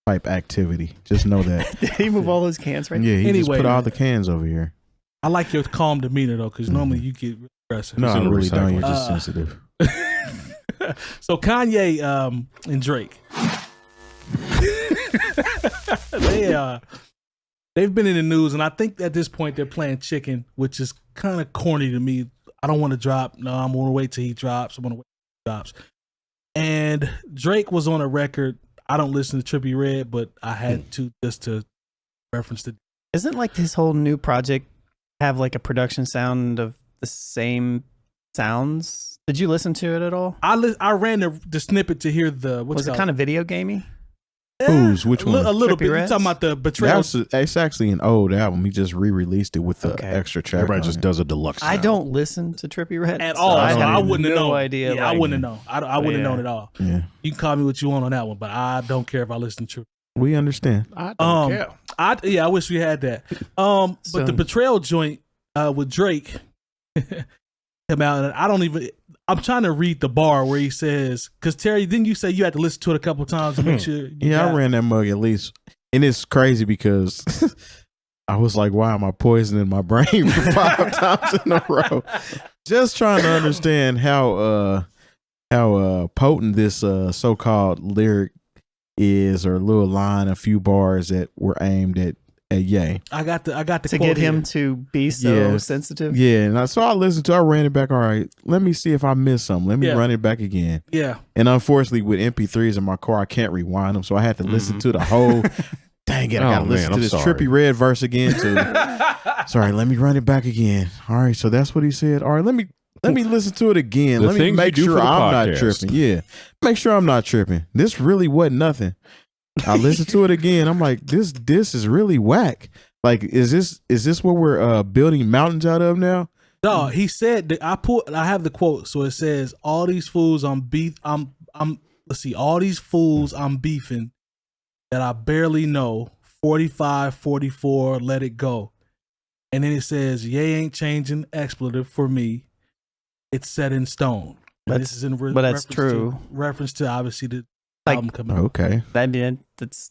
type activity. Just know that. Did he move all those cans right? Yeah, he just Anyway, put all man. the cans over here. I like your calm demeanor though, because normally you get aggressive. No, He's I in the really don't. You're recycling. just sensitive. So Kanye and Drake, they've been in the news, and I think at this point they're playing chicken, which is kind of corny to me. I don't want to drop. No, I'm gonna wait till he drops. I'm gonna wait till he drops. And Drake was on a record. I don't listen to Trippie Redd, but I had to just to reference the. Isn't like this whole new project have like a production sound of the same sounds? Did you listen to it at all? I ran the snippet to hear the. Was it kind of video gamey? Whose? Which one? A little Trippie bit. You Redd's? talking about the betrayal? It's actually an old album. He just re-released it with the Okay. extra track. Everybody on just it. does a deluxe. I sound. don't listen to Trippie Redd At so all. I, So have I wouldn't have no known. idea. Yeah, I like, wouldn't have known. I wouldn't have known at all. Yeah, You can call me what you want on that one, but I don't care if I listen to. we understand. I don't care. I wish we had that. But the Soon. betrayal joint with Drake came out, and I don't even. I'm trying to read the bar where he says, because Terry, didn't you say you had to listen to it a couple of times to make sure? you Yeah, got I ran that mug at least, and it's crazy because I was like, "Why am I poisoning my brain for 5 times in a row?" Just trying to understand how potent this so-called lyric is, or a little line, a few bars that were aimed at Ye. I got the to quote get him here. to be so Yeah. sensitive. Yeah, and so I listened to. I ran it back. All right, let me see if I missed something. Let me Yeah. run it back again. Yeah, And unfortunately, with MP3s in my car, I can't rewind them, so I had to listen to the whole. Dang it! I Oh, gotta listen man, to I'm this sorry. Trippie Redd verse again too. Sorry, let me run it back again. All right, so that's what he said. All right, let me listen to it again. The Let me things make you do sure for the I'm not podcast. tripping. Yeah, make sure I'm not tripping. This really wasn't nothing. I listened to it again. I'm like, this is really whack. Like, is this what we're building mountains out of now? no, he said that I have the quote, so it says, "All these fools all these fools I'm beefing that I barely know. 45, 44, let it go." And then it says, "Ye ain't changing expletive for me. It's set in stone." And That's- this is in but that's reference to- true. reference to obviously the Like- album coming out. Okay, That's.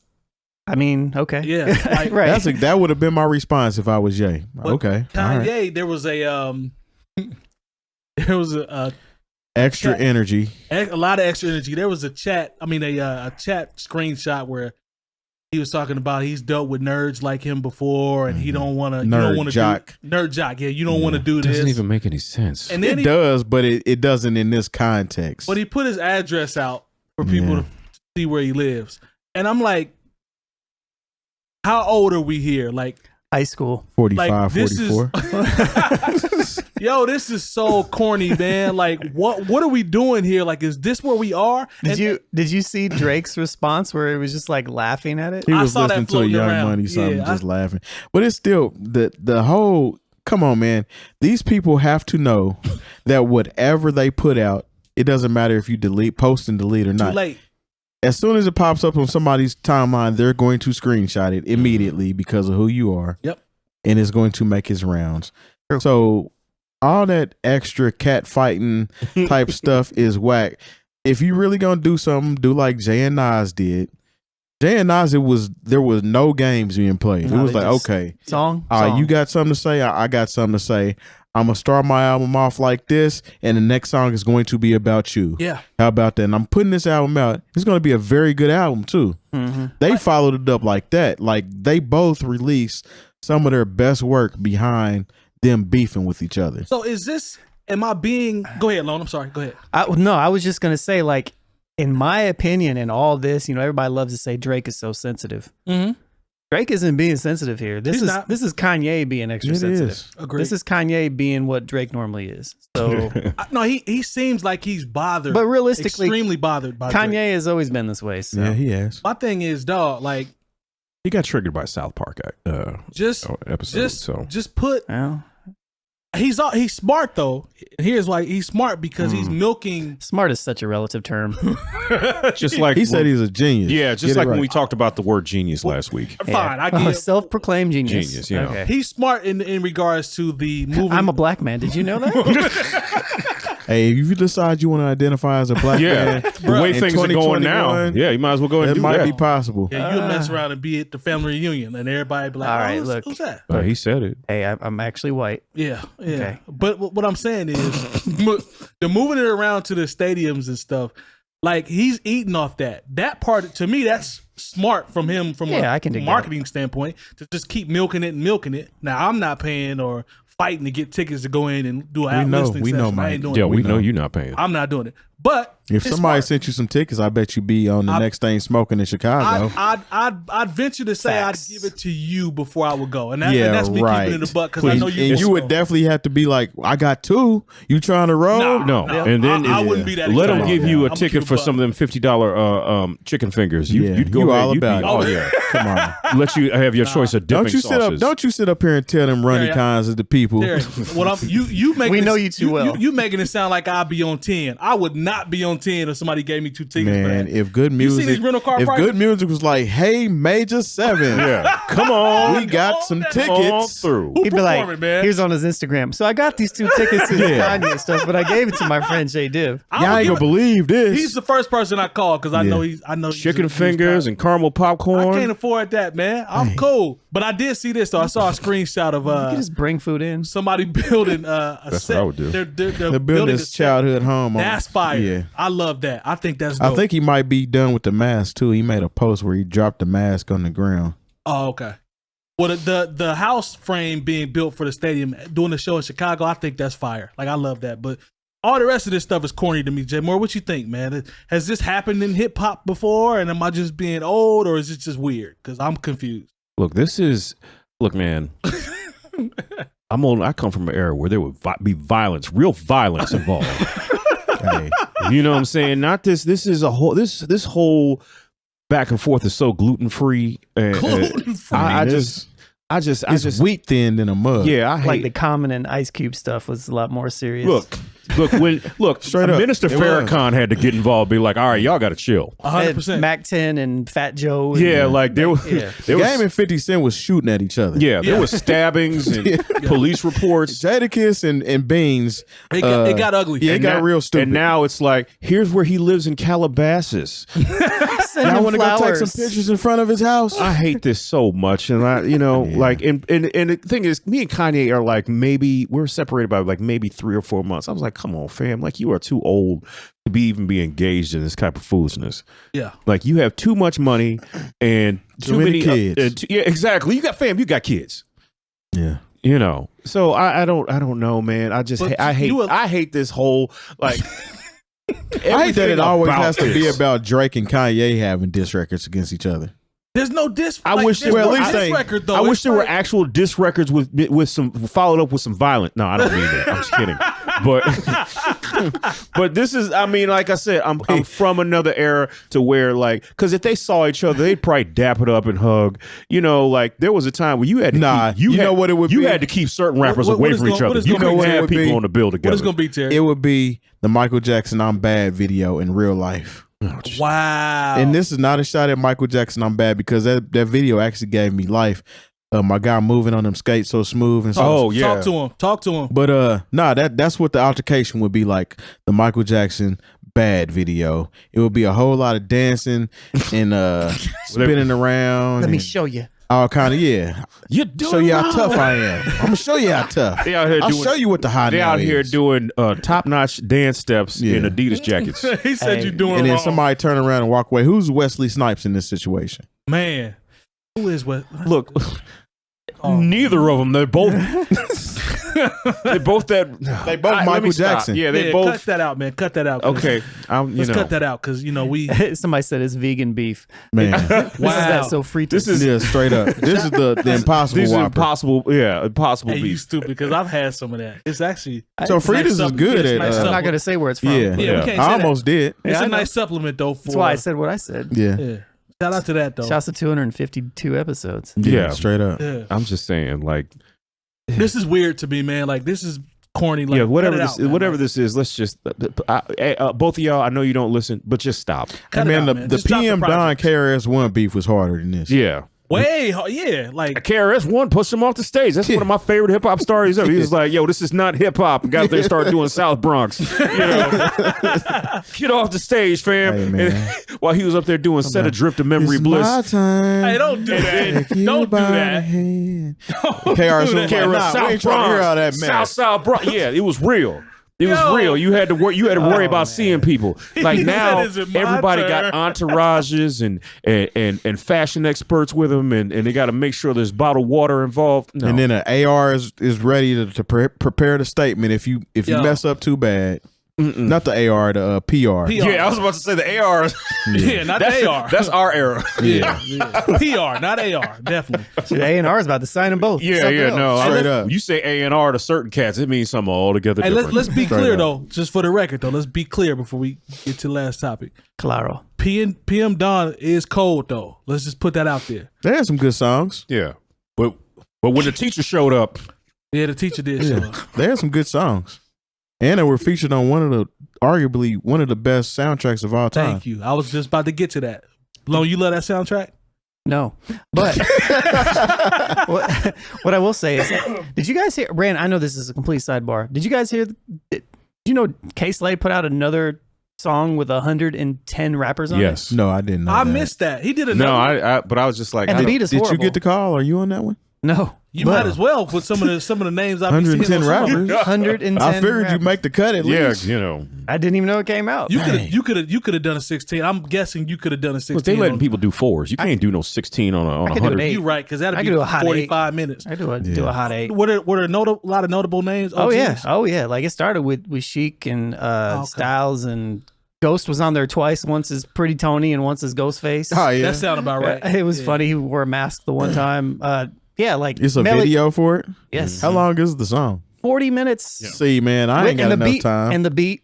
I mean, okay. Yeah, like, right. that would have been my response if I was Ye. But Okay, all right. Kanye, there was a Extra Chat. energy. a lot of extra energy. There was a chat screenshot where he was talking about he's dealt with nerds like him before, and he don't want to. Nerd jock. Nerd jock. Yeah, you don't want to do this. Doesn't even make any sense. And then It does, but it doesn't in this context. But he put his address out for people to see where he lives, and I'm like, how old are we here? Like high school. 45, like, this 44. Yo, this is so corny, man. Like, what are we doing here? Like, is this where we are? Did you see Drake's response where he was just like laughing at it? He was saw that listening to a floating Young around. Money song, Yeah, just laughing. But it's still the whole. Come on, man. These people have to know that whatever they put out, it doesn't matter if you post and delete or Too not. late. As soon as it pops up on somebody's timeline, they're going to screenshot it immediately because of who you are. Yep. And it's going to make its rounds. True. So all that extra cat fighting type stuff is whack. If you really gonna do something, do like Jay and Nas did. Jay and Nas, there was no games being played. No, it was they like, just- okay, Song. you got something to say? I got something to say. I'm gonna start my album off like this, and the next song is going to be about you. Yeah. How about that? And I'm putting this album out. It's going to be a very good album too. Mm-hmm. They followed it up like that. Like they both released some of their best work behind them beefing with each other. So is this? Am I being? Go ahead, Lone. I'm sorry. Go ahead. I was just gonna say, like, in my opinion, in all this, everybody loves to say Drake is so sensitive. Mm-hmm. Drake isn't being sensitive here. This He's not. is Kanye being extra It sensitive. is. Agreed. This is Kanye being what Drake normally is. So, No, he seems like he's bothered. but realistically, extremely bothered by Kanye Drake. has always been this way. So. Yeah, he has. My thing is, dog. Like, He got triggered by South Park just episode. So just put. Well, He's smart though. Here's why he's smart because he's milking. smart is such a relative term. just like He said he's a genius. yeah, just Get it like when right. we talked about the word genius last week. Fine, I get it. Self-proclaimed genius. Genius, you know. Okay. He's smart in regards to the movie. I'm a black man. Did you know that? Hey, if you decide you want to identify as a black Yeah, man, the way in things are going now, 2021, yeah, you might as well go ahead it and do might that. be possible. Yeah, you'll mess around and be at the family reunion, and everybody be like, All "Oh, right, who's, look. who's that?" He said it. Hey, I'm actually white. Yeah. Okay. But what I'm saying is, the moving it around to the stadiums and stuff, like he's eating off that. That part to me, that's smart from him from I a can dig that. marketing standpoint to just keep milking it and milking it. Now I'm not paying or fighting to get tickets to go in and do an listening we know, session. I Mike. ain't doing Yeah, it. we know you're not paying. I'm not doing it. But If it's somebody smart. sent you some tickets, I bet you be on the next thing smoking in Chicago. I'd venture to say Facts. I'd give it to you before I would go, and, yeah, and that's me right. keeping it in the butt because I And- know you. and you would definitely have to be like, I got two. You trying to roll? No. And then I wouldn't be that. Let them excited. give you a I'm gonna ticket keep for it some of them $50 chicken fingers. Yeah, You'd go you ahead, all you'd be- about it. Oh yeah, Come on. let you have your choice of dipping Don't you sit sauces. up? Don't you sit up here and tell them runny Terry, cons of the people? Terry, what I'm you make We know you too well. You making it sound like I'd be on 10. I would not be on 10 if somebody gave me 2 tickets. for Man, that. if good see music, these rental car if prices? good music was like, "Hey, Major 7, Yeah, come on, we got some on tickets." through. Who He'd be like, performing, man? here's on his Instagram. So I got these 2 tickets to the Kanye stuff, but I gave it to my friend Jay Diff. I Y'all would ain't give gonna it- believe this. He's the first person I call because I Yeah. know he's Chicken he's fingers and caramel I popcorn. can't afford that, man. I'm cool, but I did see this though. I saw a screenshot of You can just bring food in. somebody building a That's set. what I would do. They're They're building a this set. childhood home. That's fire. Yeah. I love that. I think that's dope. I think he might be done with the mask too. He made a post where he dropped the mask on the ground. Oh, okay. Well, the house frame being built for the stadium, doing the show in Chicago, I think that's fire. Like, I love that. But all the rest of this stuff is corny to me, Jay Moore. What you think, man? Has this happened in hip hop before? And am I just being old, or is it just weird? Because I'm confused. Look, man. I'm old. I come from an era where there would be violence, real violence involved. Hey, You know what I'm saying? Not this. This is a whole. This whole back and forth is so gluten free. Gluten-free. I it's just wheat thinned in a mug. yeah. I hate Like the Common and Ice Cube stuff was a lot more serious. Look. Straight up, Minister it was. Farrakhan had to get involved. Be like, all right, y'all got to chill. 100%. Mac 10 and Fat Joe. And, Yeah, like there was. Yeah. There Game was and 50 Cent was shooting at each other. yeah, there Yeah. was stabbings and police reports. Jadakiss and Beans. It got ugly. Yeah, it got now- real stupid. And now it's like, here's where he lives in Calabasas. Send Y'all him want to go take flowers. some pictures in front of his house? I hate this so much, and like, and the thing is, me and Kanye are like we're separated by like maybe 3 or 4 months. I was like, come on, fam, like you are too old to even be engaged in this type of foolishness. Yeah, like you have too much money and too many kids. Yeah, exactly. You got kids. Yeah. So I don't know, man. I hate this whole like. I hate that it always has to be this. about Drake and Kanye having diss records against each other. there's no diss. I wish there there's were no at least diss record though. I wish It's there were like- actual diss records with some followed up with some violent. No, I don't mean that. I'm just kidding. But this is, I mean, like I said, I'm from another era to where like, because if they saw each other, they'd probably dap it up and hug. Like there was a time where you had to keep, know what it would you be? had to keep certain rappers What away is from each gonna- other. what is You gonna couldn't be- have what would people be- on the bill together. What is gonna be, Terry? It would be the Michael Jackson I'm Bad video in real life. Wow. And this is not a shot at Michael Jackson I'm Bad, because that video actually gave me life. My guy moving on them skates so smooth and so. Oh yeah. Talk to him. But that's what the altercation would be like. The Michael Jackson Bad video. It would be a whole lot of dancing and spinning around. Let me and show you. all kind of You doing show you how wrong. tough I am. I'm gonna show you how tough. They out here I'll doing, show you what the high They now out here is. doing top notch dance steps Yeah. in Adidas jackets. He said Hey. you're doing And then wrong. somebody turn around and walk away. Who's Wesley Snipes in this situation? Man, who is what? Look, Oh. neither of them. They're both. They both that. They both let Michael me stop. Jackson. Yeah, they Yeah, both. cut that out, man. Cut that out. 'cause- Okay, Let's cut that out because we. Somebody said it's vegan beef. Man, This is that so free. This is yeah, straight up. This is the impossible these are Whopper. impossible. Yeah, impossible Hey, you beef. stupid because I've had some of that. It's actually So it's a nice Frida's is supplement. good It's a at. nice I'm not supplement. gonna say where it's from. Yeah, Yeah, we can't say I that. almost did. It's Yeah, I a know. nice supplement though. For That's why I said what I said. Yeah, yeah. Shout out to that though. Shouts to 252 episodes. Yeah. straight up. Yeah. I'm just saying, like, This is weird to me, man. Like this is corny. Like, yeah, whatever cut it this, out, man. whatever Like, this is. Let's just both of y'all. I know you don't listen, but just stop. cut Man, it out, the man. Just drop PM Don project. KRS-One beef was harder than this. Yeah. Yeah, like KRS-One pushed him off the stage. That's one of my favorite hip hop stories ever. He was like, "Yo, this is not hip hop." Got there, started doing South Bronx. Get off the stage, fam. Hey, man. And while he was up there doing "Set Adrift to Memory It's Bliss." my time. hey, don't do that. Take you Don't do by the that. hand. Don't KRS-One do was that. like, nah, South we ain't trying to hear all that mess. South Bronx. Yeah, it was real. It was Yo. real. You had to work. You had to worry about seeing people. Like He now, said, "Is it my everybody turn?" got entourages and fashion experts with them, and they got to make sure there's bottled water involved. No. And then an AR is ready to prepare the statement if you Yo. mess up too bad. Not the AR, the PR. PR. I was about to say the AR. Yeah, not AR. That's our era. yeah. PR, not AR. Definitely. Shit, A&R is about to sign them both. Yeah, Something yeah, else. no. Straight up. You say A&R to certain cats, it means something altogether Hey, different. let's be Straight clear up. though, just for the record though. Let's be clear before we get to the last topic. Claro. PM Don is cold though. Let's just put that out there. They had some good songs. Yeah, but when the teacher showed up, Yeah, the teacher did show up. They had some good songs. And they were featured on arguably one of the best soundtracks of all time. Thank you. I was just about to get to that. Lone, you love that soundtrack? No, but what I will say is, did you guys hear? Brand, I know this is a complete sidebar. Did you guys hear? Did you know 𝐀𝐿 put out another song with 110 rappers on yes. it? No, I didn't know I that. missed that. He did No, another. but I was just like, And I the don't- beat is Did horrible. you get the call? Are you on that one? No, You might as well with some of the names I've been 110 seeing on rappers. songs. 110. I figured rappers. you'd make the cut at yeah, least. you know, I didn't even know it came out. You could have done a 16. I'm guessing you could have done a 16. but they letting on- people do fours. You can't do no 16 on a I could do an 100. eight. You right because that'd I be could do a hot 45 minutes. I do a hot 8. Were there a lot of notable names? Oh yeah, OGs? oh yeah. Like it started with Chic and Okay. Styles, and Ghost was on there twice. Once as Pretty Tony and once as Ghostface. Oh, yeah. That sounded about right. It was Yeah. funny. He wore a mask the one time. Yeah, like It's a Melly- video for it? Yes, How long is the song? 40 minutes. See, man, I ain't got and the enough beat time. and the beat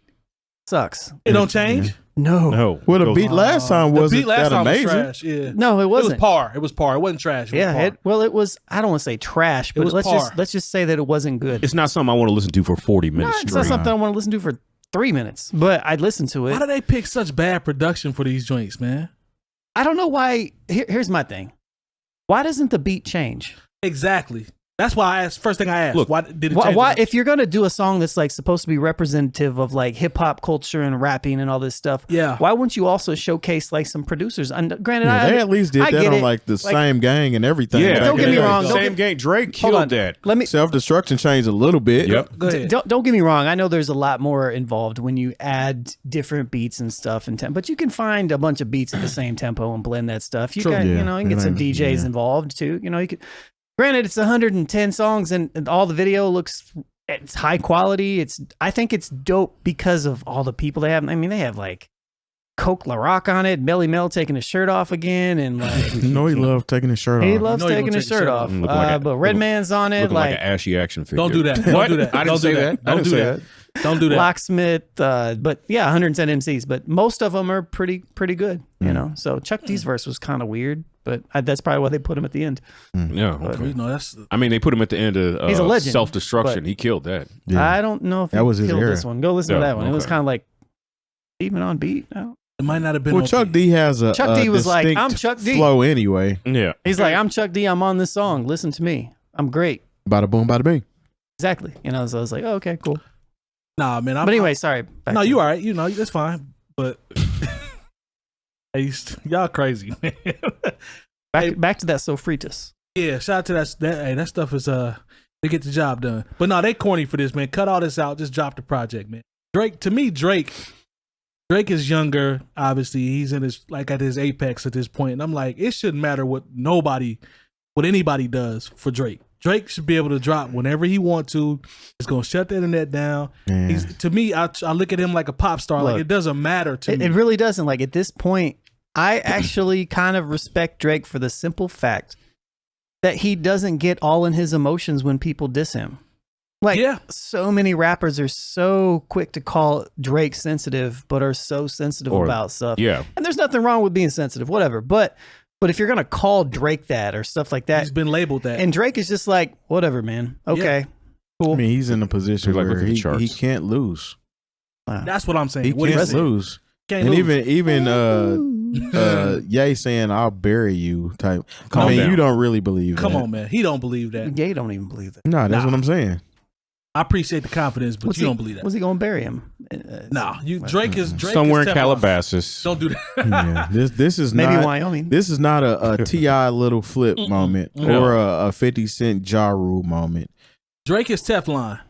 sucks. It don't change. No, No. Well, the Go- beat last time The wasn't beat last that time amazing. was trash. Yeah, no, it it was wasn't. par. It was par. It wasn't trash. It was Yeah, par. it was. I don't want to say trash, but was let's par. just say that it wasn't good. It's not something I want to listen to for 40 No, minutes it's not straight. something I want to listen to for 3 minutes, but I'd listen to Why it. do they pick such bad production for these joints, man? I don't know why. Here's my thing. Why doesn't the beat change? Exactly. That's why I asked. First thing I asked. Look, why did it Why, change? why if you're gonna do a song that's like supposed to be representative of like hip hop culture and rapping and all this stuff, Yeah. why wouldn't you also showcase like some producers? And granted, They at least did I that get on it. like the same gang and everything. Yeah, back don't in get the me day. wrong. Don't Same game. Drake Hold killed on. that. Let me Self-destruction changed a little bit. Yep. Go ahead. don't get me wrong. I know there's a lot more involved when you add different beats and stuff and but you can find a bunch of beats at the same tempo and blend that stuff. You True. got, Yeah. you know, you can get some DJs involved too. You know, you could. Granted, it's 110 songs and all the video looks it's high quality. I think it's dope because of all the people they have. I mean, they have like 𝗀𝗲𝗄 on it, Melly Mel taking his shirt off again, and like You know he loved taking his shirt he off. loves I know he taking gonna his take his shirt shirt off. off. Look like a- But Redman's on it, Looking like like an ashy action figure. Don't do that. What? Don't do that. I didn't Don't say do that. that. Don't do that. Don't do that. Locksmith. But yeah, 110 MCs, but most of them are pretty good. You know, so Chuck D's verse was kind of weird, but that's probably why they put him at the end. Yeah. But, Okay. you know, that's I mean, they put him at the end of He's a legend, self-destruction. but- He killed that. Yeah. I don't know if That he was his killed era. this one. Go listen to Yeah, that one. It was okay. kind of like even on beat. No. it might not have been. Well, on Chuck beat. D has a Chuck D was like, distinct "I'm Chuck D." flow anyway. Yeah. He's like, I'm Chuck D. I'm on this song. Listen to me. I'm great. Bada boom, bada bing. Exactly. You know, so I was like, oh, okay, cool. Nah, man. But anyway, sorry. Back No, to- you all right. You know, that's fine. But y'all crazy, man. back to that Sofritas. Yeah, shout out to that. Hey, that stuff is they get the job done. But no, they corny for this, man. Cut all this out. Just drop the project, man. Drake, to me, Drake is younger. Obviously, he's in his at his apex at this point, and I'm like, it shouldn't matter what anybody does for Drake. Drake should be able to drop whenever he want to. He's gonna shut the internet down. Yeah. To me, I look at him like a pop star. Look, like it doesn't matter to me. It really doesn't. Like at this point, I actually kind of respect Drake for the simple fact that he doesn't get all in his emotions when people diss him. Like, Yeah. so many rappers are so quick to call Drake sensitive, but are so sensitive about stuff. Yeah. And there's nothing wrong with being sensitive, whatever. But if you're gonna call Drake that or stuff like that, He's been labeled that. and Drake is just like, whatever, man. Okay, cool. I mean, he's in a position He's like, where look at the he charts. can't lose. That's what I'm saying. He What he can't said. lose. Can't And lose. even Ye saying "I'll bury you" type. Calm I mean, down. you don't really believe Come that. on, man. He don't believe that. Gay don't even believe that. No, that's Nah. what I'm saying. I appreciate the confidence, but you don't believe that. Was he gonna bury him? Nah, Drake is Somewhere is in Teflon. Calabasas. Don't do that. Yeah, this is Maybe not. Wyoming. This is not a T.I. little flip moment No. or a 50 Cent Ja Rule moment. Drake is Teflon.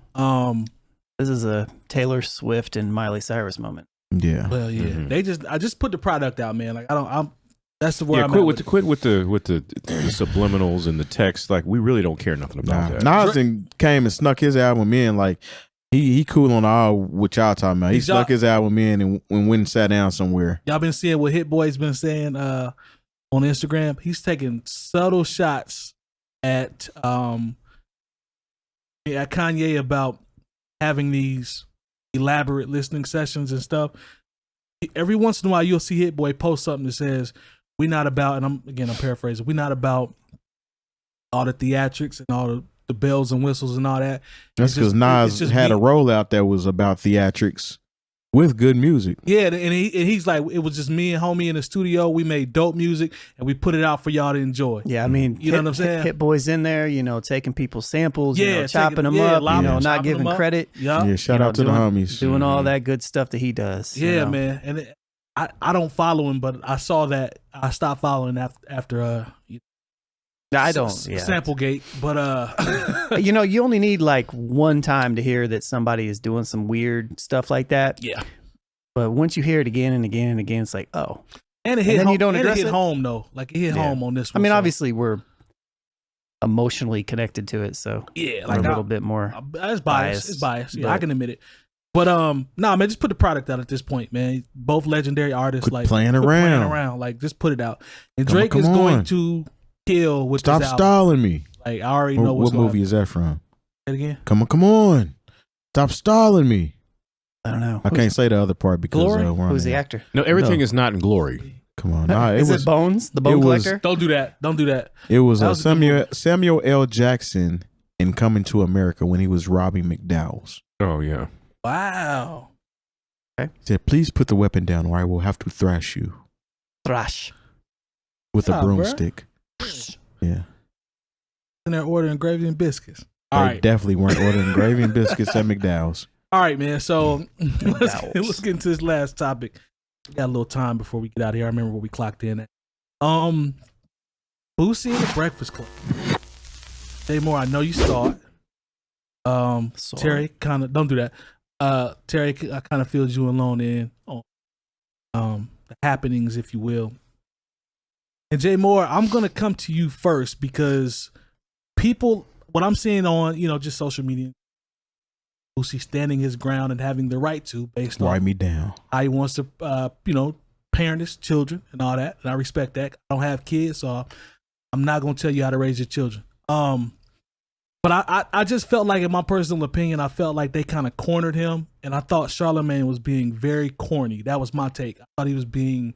This is a Taylor Swift and Miley Cyrus moment. Yeah. Well, yeah. Mhm. I just put the product out, man. Like that's the where Yeah, I'm quit at with with the subliminals and the text. Like, we really don't care nothing about that. Nas came and snuck his album in. Like he cool on all what y'all talking about. He He's snuck his album in and went and sat down somewhere. Y'all been seeing what Hit Boy's been saying on Instagram. He's taking subtle shots at Kanye about having these elaborate listening sessions and stuff. Every once in a while, you'll see Hit Boy post something that says, "We're not about," and I'm paraphrasing. "We're not about all the theatrics and all the bells and whistles and all that." That's It's because just- Nas it's just had me. a rollout that was about theatrics with good music. Yeah, and he's like, it was just me and homie in the studio. We made dope music and we put it out for y'all to enjoy. Yeah, I mean, You know what I'm saying? Hit Boy's in there, taking people's samples, Yeah, chopping them taking- yeah, up, lobbing them, not chopping giving them up. credit. Yeah, Yeah, shout out to doing, the homies. doing all that good stuff that he does. yeah, man. And I don't follow him, but I saw that I stopped following after I don't. Samplegate, but You only need like one time to hear that somebody is doing some weird stuff like that. yeah. But once you hear it again and again and again, it's like, oh. And it hit And then home, you don't and address it hit it? home though. Like it hit Yeah. home on this I one. mean, so, obviously we're emotionally connected to it, so yeah, we're like a little bit more. it's biased. biased, It's biased. Yeah, but- I can admit it. But nah, man, just put the product out at this point, man. Both legendary artists, Quit like playing quit around. Like just put it out. And Come on, Drake come is going on. to kill with Stop this album. stalling me. Like I already know What what's movie going is that from? Say it again. Come on. Stop stalling me. I don't know. I can't say the other part because Glory? we're on Who's the there. actor? No, everything No. is not in glory. Come on. Nah, Is it Bones, the Bone it was- Collector? Don't do that. Don't do that. It was, That was a good Samuel L. Jackson in Coming to America when he was robbing McDowell's. Oh, yeah. Wow. He said, "Please put the weapon down or I will have to thrash you Thrash. with a Nah, bruh. broomstick." Yeah. in there ordering gravy and biscuits. They definitely weren't ordering gravy and biscuits at McDowell's. All right, man. So let's get into this last topic. We got a little time before we get out of here. I remember where we clocked in at. Boosie and the Breakfast Club. Jay Moore, I know you saw it. Terry, kind of don't do that. Terry, I kind of filled you alone in on the happenings, if you will. And Jay Moore, I'm gonna come to you first because people, what I'm seeing on just social media, Boosie standing his ground and having the right to, based on Write me down. how he wants to, parent his children and all that. And I respect that. I don't have kids, so I'm not gonna tell you how to raise your children. But I just felt like, in my personal opinion, I felt like they kind of cornered him, and I thought Charlamagne was being very corny. That was my take. I thought he was being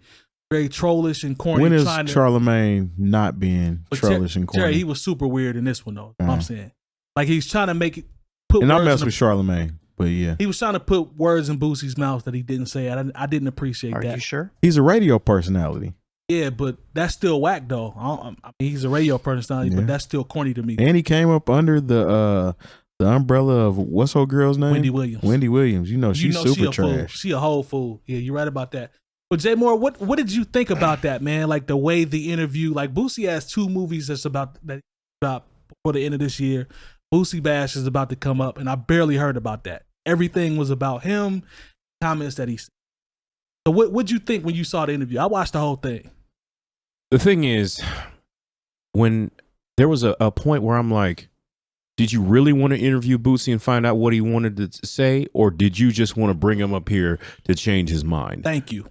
very trollish and corny. When is Charlamagne not being trollish and corny? Terry, he was super weird in this one, though. I'm saying, like, he's trying to make it and I mess with Charlamagne, but yeah, he was trying to put words in Boosie's mouth that he didn't say. I didn't appreciate that. Are you sure? He's a radio personality. Yeah, but that's still whack, though. I mean, he's a radio personality, but that's still corny to me. And he came up under the umbrella of what's her girl's name? Wendy Williams. Wendy Williams. She's super trash. She a whole fool. Yeah, you're right about that. But Jay Moore, what did you think about that, man? Like the way the interview, like Boosie has 2 movies that's about before the end of this year. Boosie Bash is about to come up, and I barely heard about that. Everything was about him, comments that he said. So what'd you think when you saw the interview? I watched the whole thing. The thing is, when there was a point where I'm like, did you really want to interview Boosie and find out what he wanted to say, or did you just want to bring him up here to change his mind? Thank you.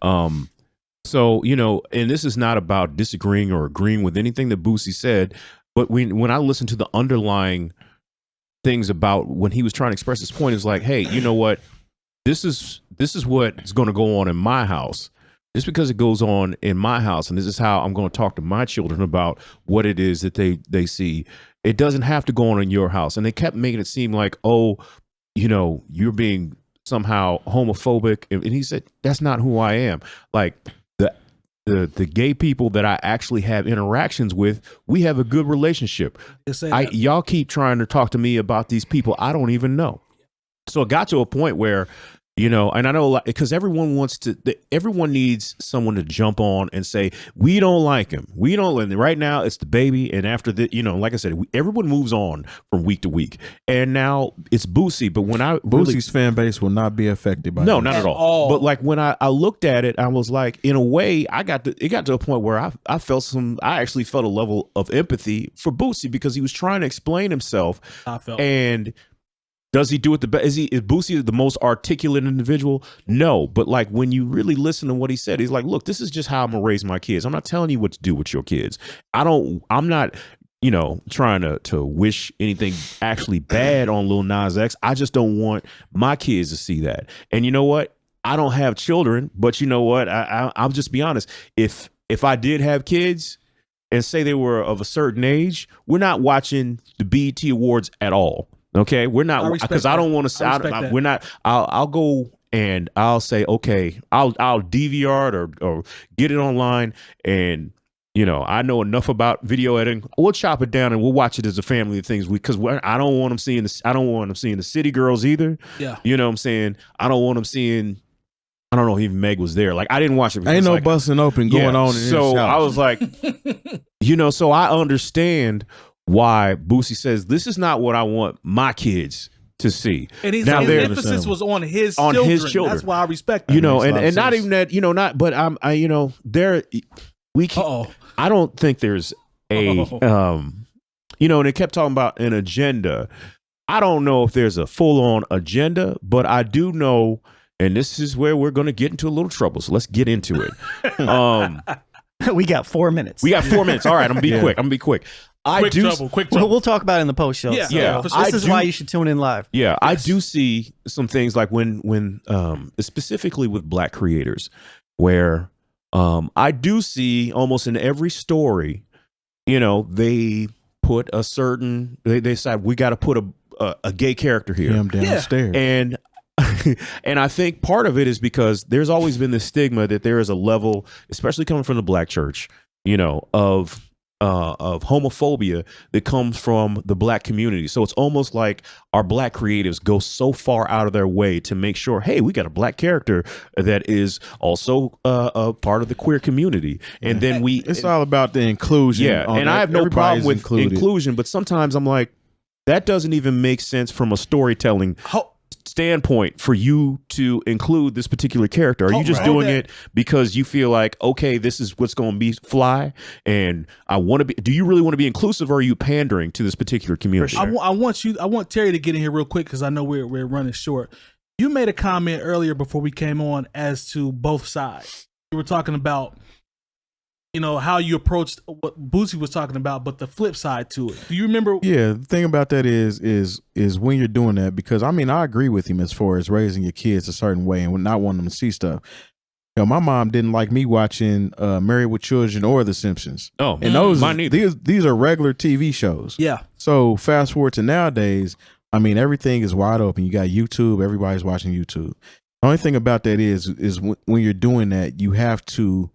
So, and this is not about disagreeing or agreeing with anything that Boosie said, but when I listened to the underlying things about when he was trying to express his point, it's like, hey, you know what? This is what's going to go on in my house. Just because it goes on in my house, and this is how I'm going to talk to my children about what it is that they see. It doesn't have to go on in your house. And they kept making it seem like, oh, you're being somehow homophobic. And he said, that's not who I am. Like the gay people that I actually have interactions with, we have a good relationship. Y'all keep trying to talk to me about these people I don't even know. So it got to a point where, and I know because everyone needs someone to jump on and say, we don't like him. We don't. And right now it's the baby. And after the, like I said, everyone moves on from week to week. And now it's Boosie. But when Boosie's fan base will not be affected by no, not at all. But like when I looked at it, I was like, in a way, it got to a point where I actually felt a level of empathy for Boosie because he was trying to explain himself. And does he do it the best? Is Boosie the most articulate individual? No. But like when you really listen to what he said, he's like, look, this is just how I'm gonna raise my kids. I'm not telling you what to do with your kids. I'm not, trying to wish anything actually bad on Lil Nas X. I just don't want my kids to see that. And you know what? I don't have children, but you know what? I'll just be honest. If I did have kids and say they were of a certain age, we're not watching the BET Awards at all. Okay, we're not, because I don't want to say, we're not, I'll go and I'll say, okay, I'll DVR it or get it online. And, I know enough about video editing. We'll chop it down and we'll watch it as a family of things because I don't want them seeing this. I don't want them seeing the City Girls either. Yeah. You know what I'm saying? I don't want them seeing, I don't know if even Meg was there. Like I didn't watch it. Ain't no busting open going on. So I was like, so I understand why Boosie says this is not what I want my kids to see. And his emphasis was on his children. That's why I respect that. And not even that, but I don't think there's a and it kept talking about an agenda. I don't know if there's a full-on agenda, but I do know, and this is where we're going to get into a little trouble. So let's get into it. We got 4 minutes. We got 4 minutes. All right, I'm gonna be quick. Quick trouble. We'll talk about it in the post show. Yeah. This is why you should tune in live. Yeah, yes. I do see some things like when specifically with Black creators, where I do see almost in every story, they put a certain they decide we got to put a gay character here. Him downstairs. And and I think part of it is because there's always been this stigma that there is a level, especially coming from the Black church, of of homophobia that comes from the black community. So it's almost like our black creatives go so far out of their way to make sure, hey, we got a black character that is also a part of the queer community. And then it's all about the inclusion. Yeah, and I have no problem with inclusion, but sometimes I'm like, that doesn't even make sense from a storytelling standpoint for you to include this particular character. Are you just doing it because you feel like, okay, this is what's going to be fly, and I want to be? Do you really want to be inclusive, or are you pandering to this particular community? Sure. I want Terry to get in here real quick because I know we're running short. You made a comment earlier before we came on as to both sides. You were talking about, you know, how you approached what Boosie was talking about, but the flip side to it. Do you remember? Yeah, the thing about that is when you're doing that, because I mean, I agree with him as far as raising your kids a certain way and not wanting them to see stuff. You know, my mom didn't like me watching Married with Children or The Simpsons. Oh, and these are regular TV shows. Yeah. So fast forward to nowadays, I mean, everything is wide open. You got YouTube. Everybody's watching YouTube. The only thing about that is when you're doing that, you have to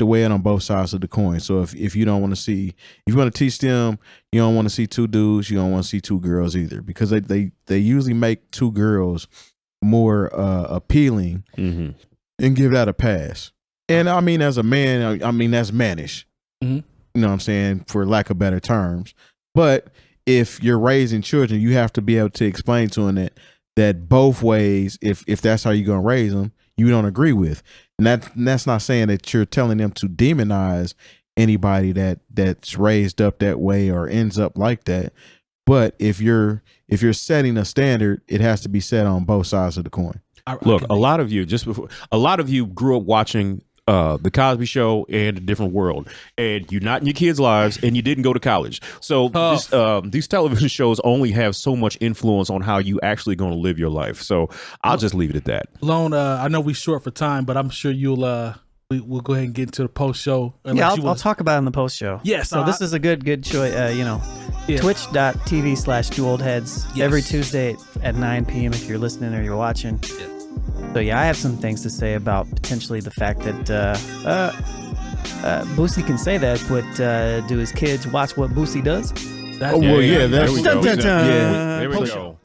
weigh in on both sides of the coin. So if you don't want to see, if you want to teach them, you don't want to see two dudes, you don't want to see two girls either, because they usually make two girls more appealing and give that a pass. And I mean, as a man, I mean, that's mannish. You know what I'm saying, for lack of better terms. But if you're raising children, you have to be able to explain to them that both ways, if that's how you're going to raise them, you don't agree with. And that's not saying that you're telling them to demonize anybody that's raised up that way or ends up like that. But if you're setting a standard, it has to be set on both sides of the coin. Look, a lot of you grew up watching the Cosby Show and A Different World, and you're not in your kids' lives, and you didn't go to college. So these television shows only have so much influence on how you actually going to live your life. So I'll just leave it at that. Lone, I know we're short for time, but I'm sure we'll go ahead and get into the post show. Yeah, I'll talk about it in the post show. Yes. So this is a good choice. Twitch.tv/2oldheads every Tuesday at 9 p.m. if you're listening or you're watching. Yes. So yeah, I have some things to say about potentially the fact that Boosie can say that, but do his kids watch what Boosie does? There we go.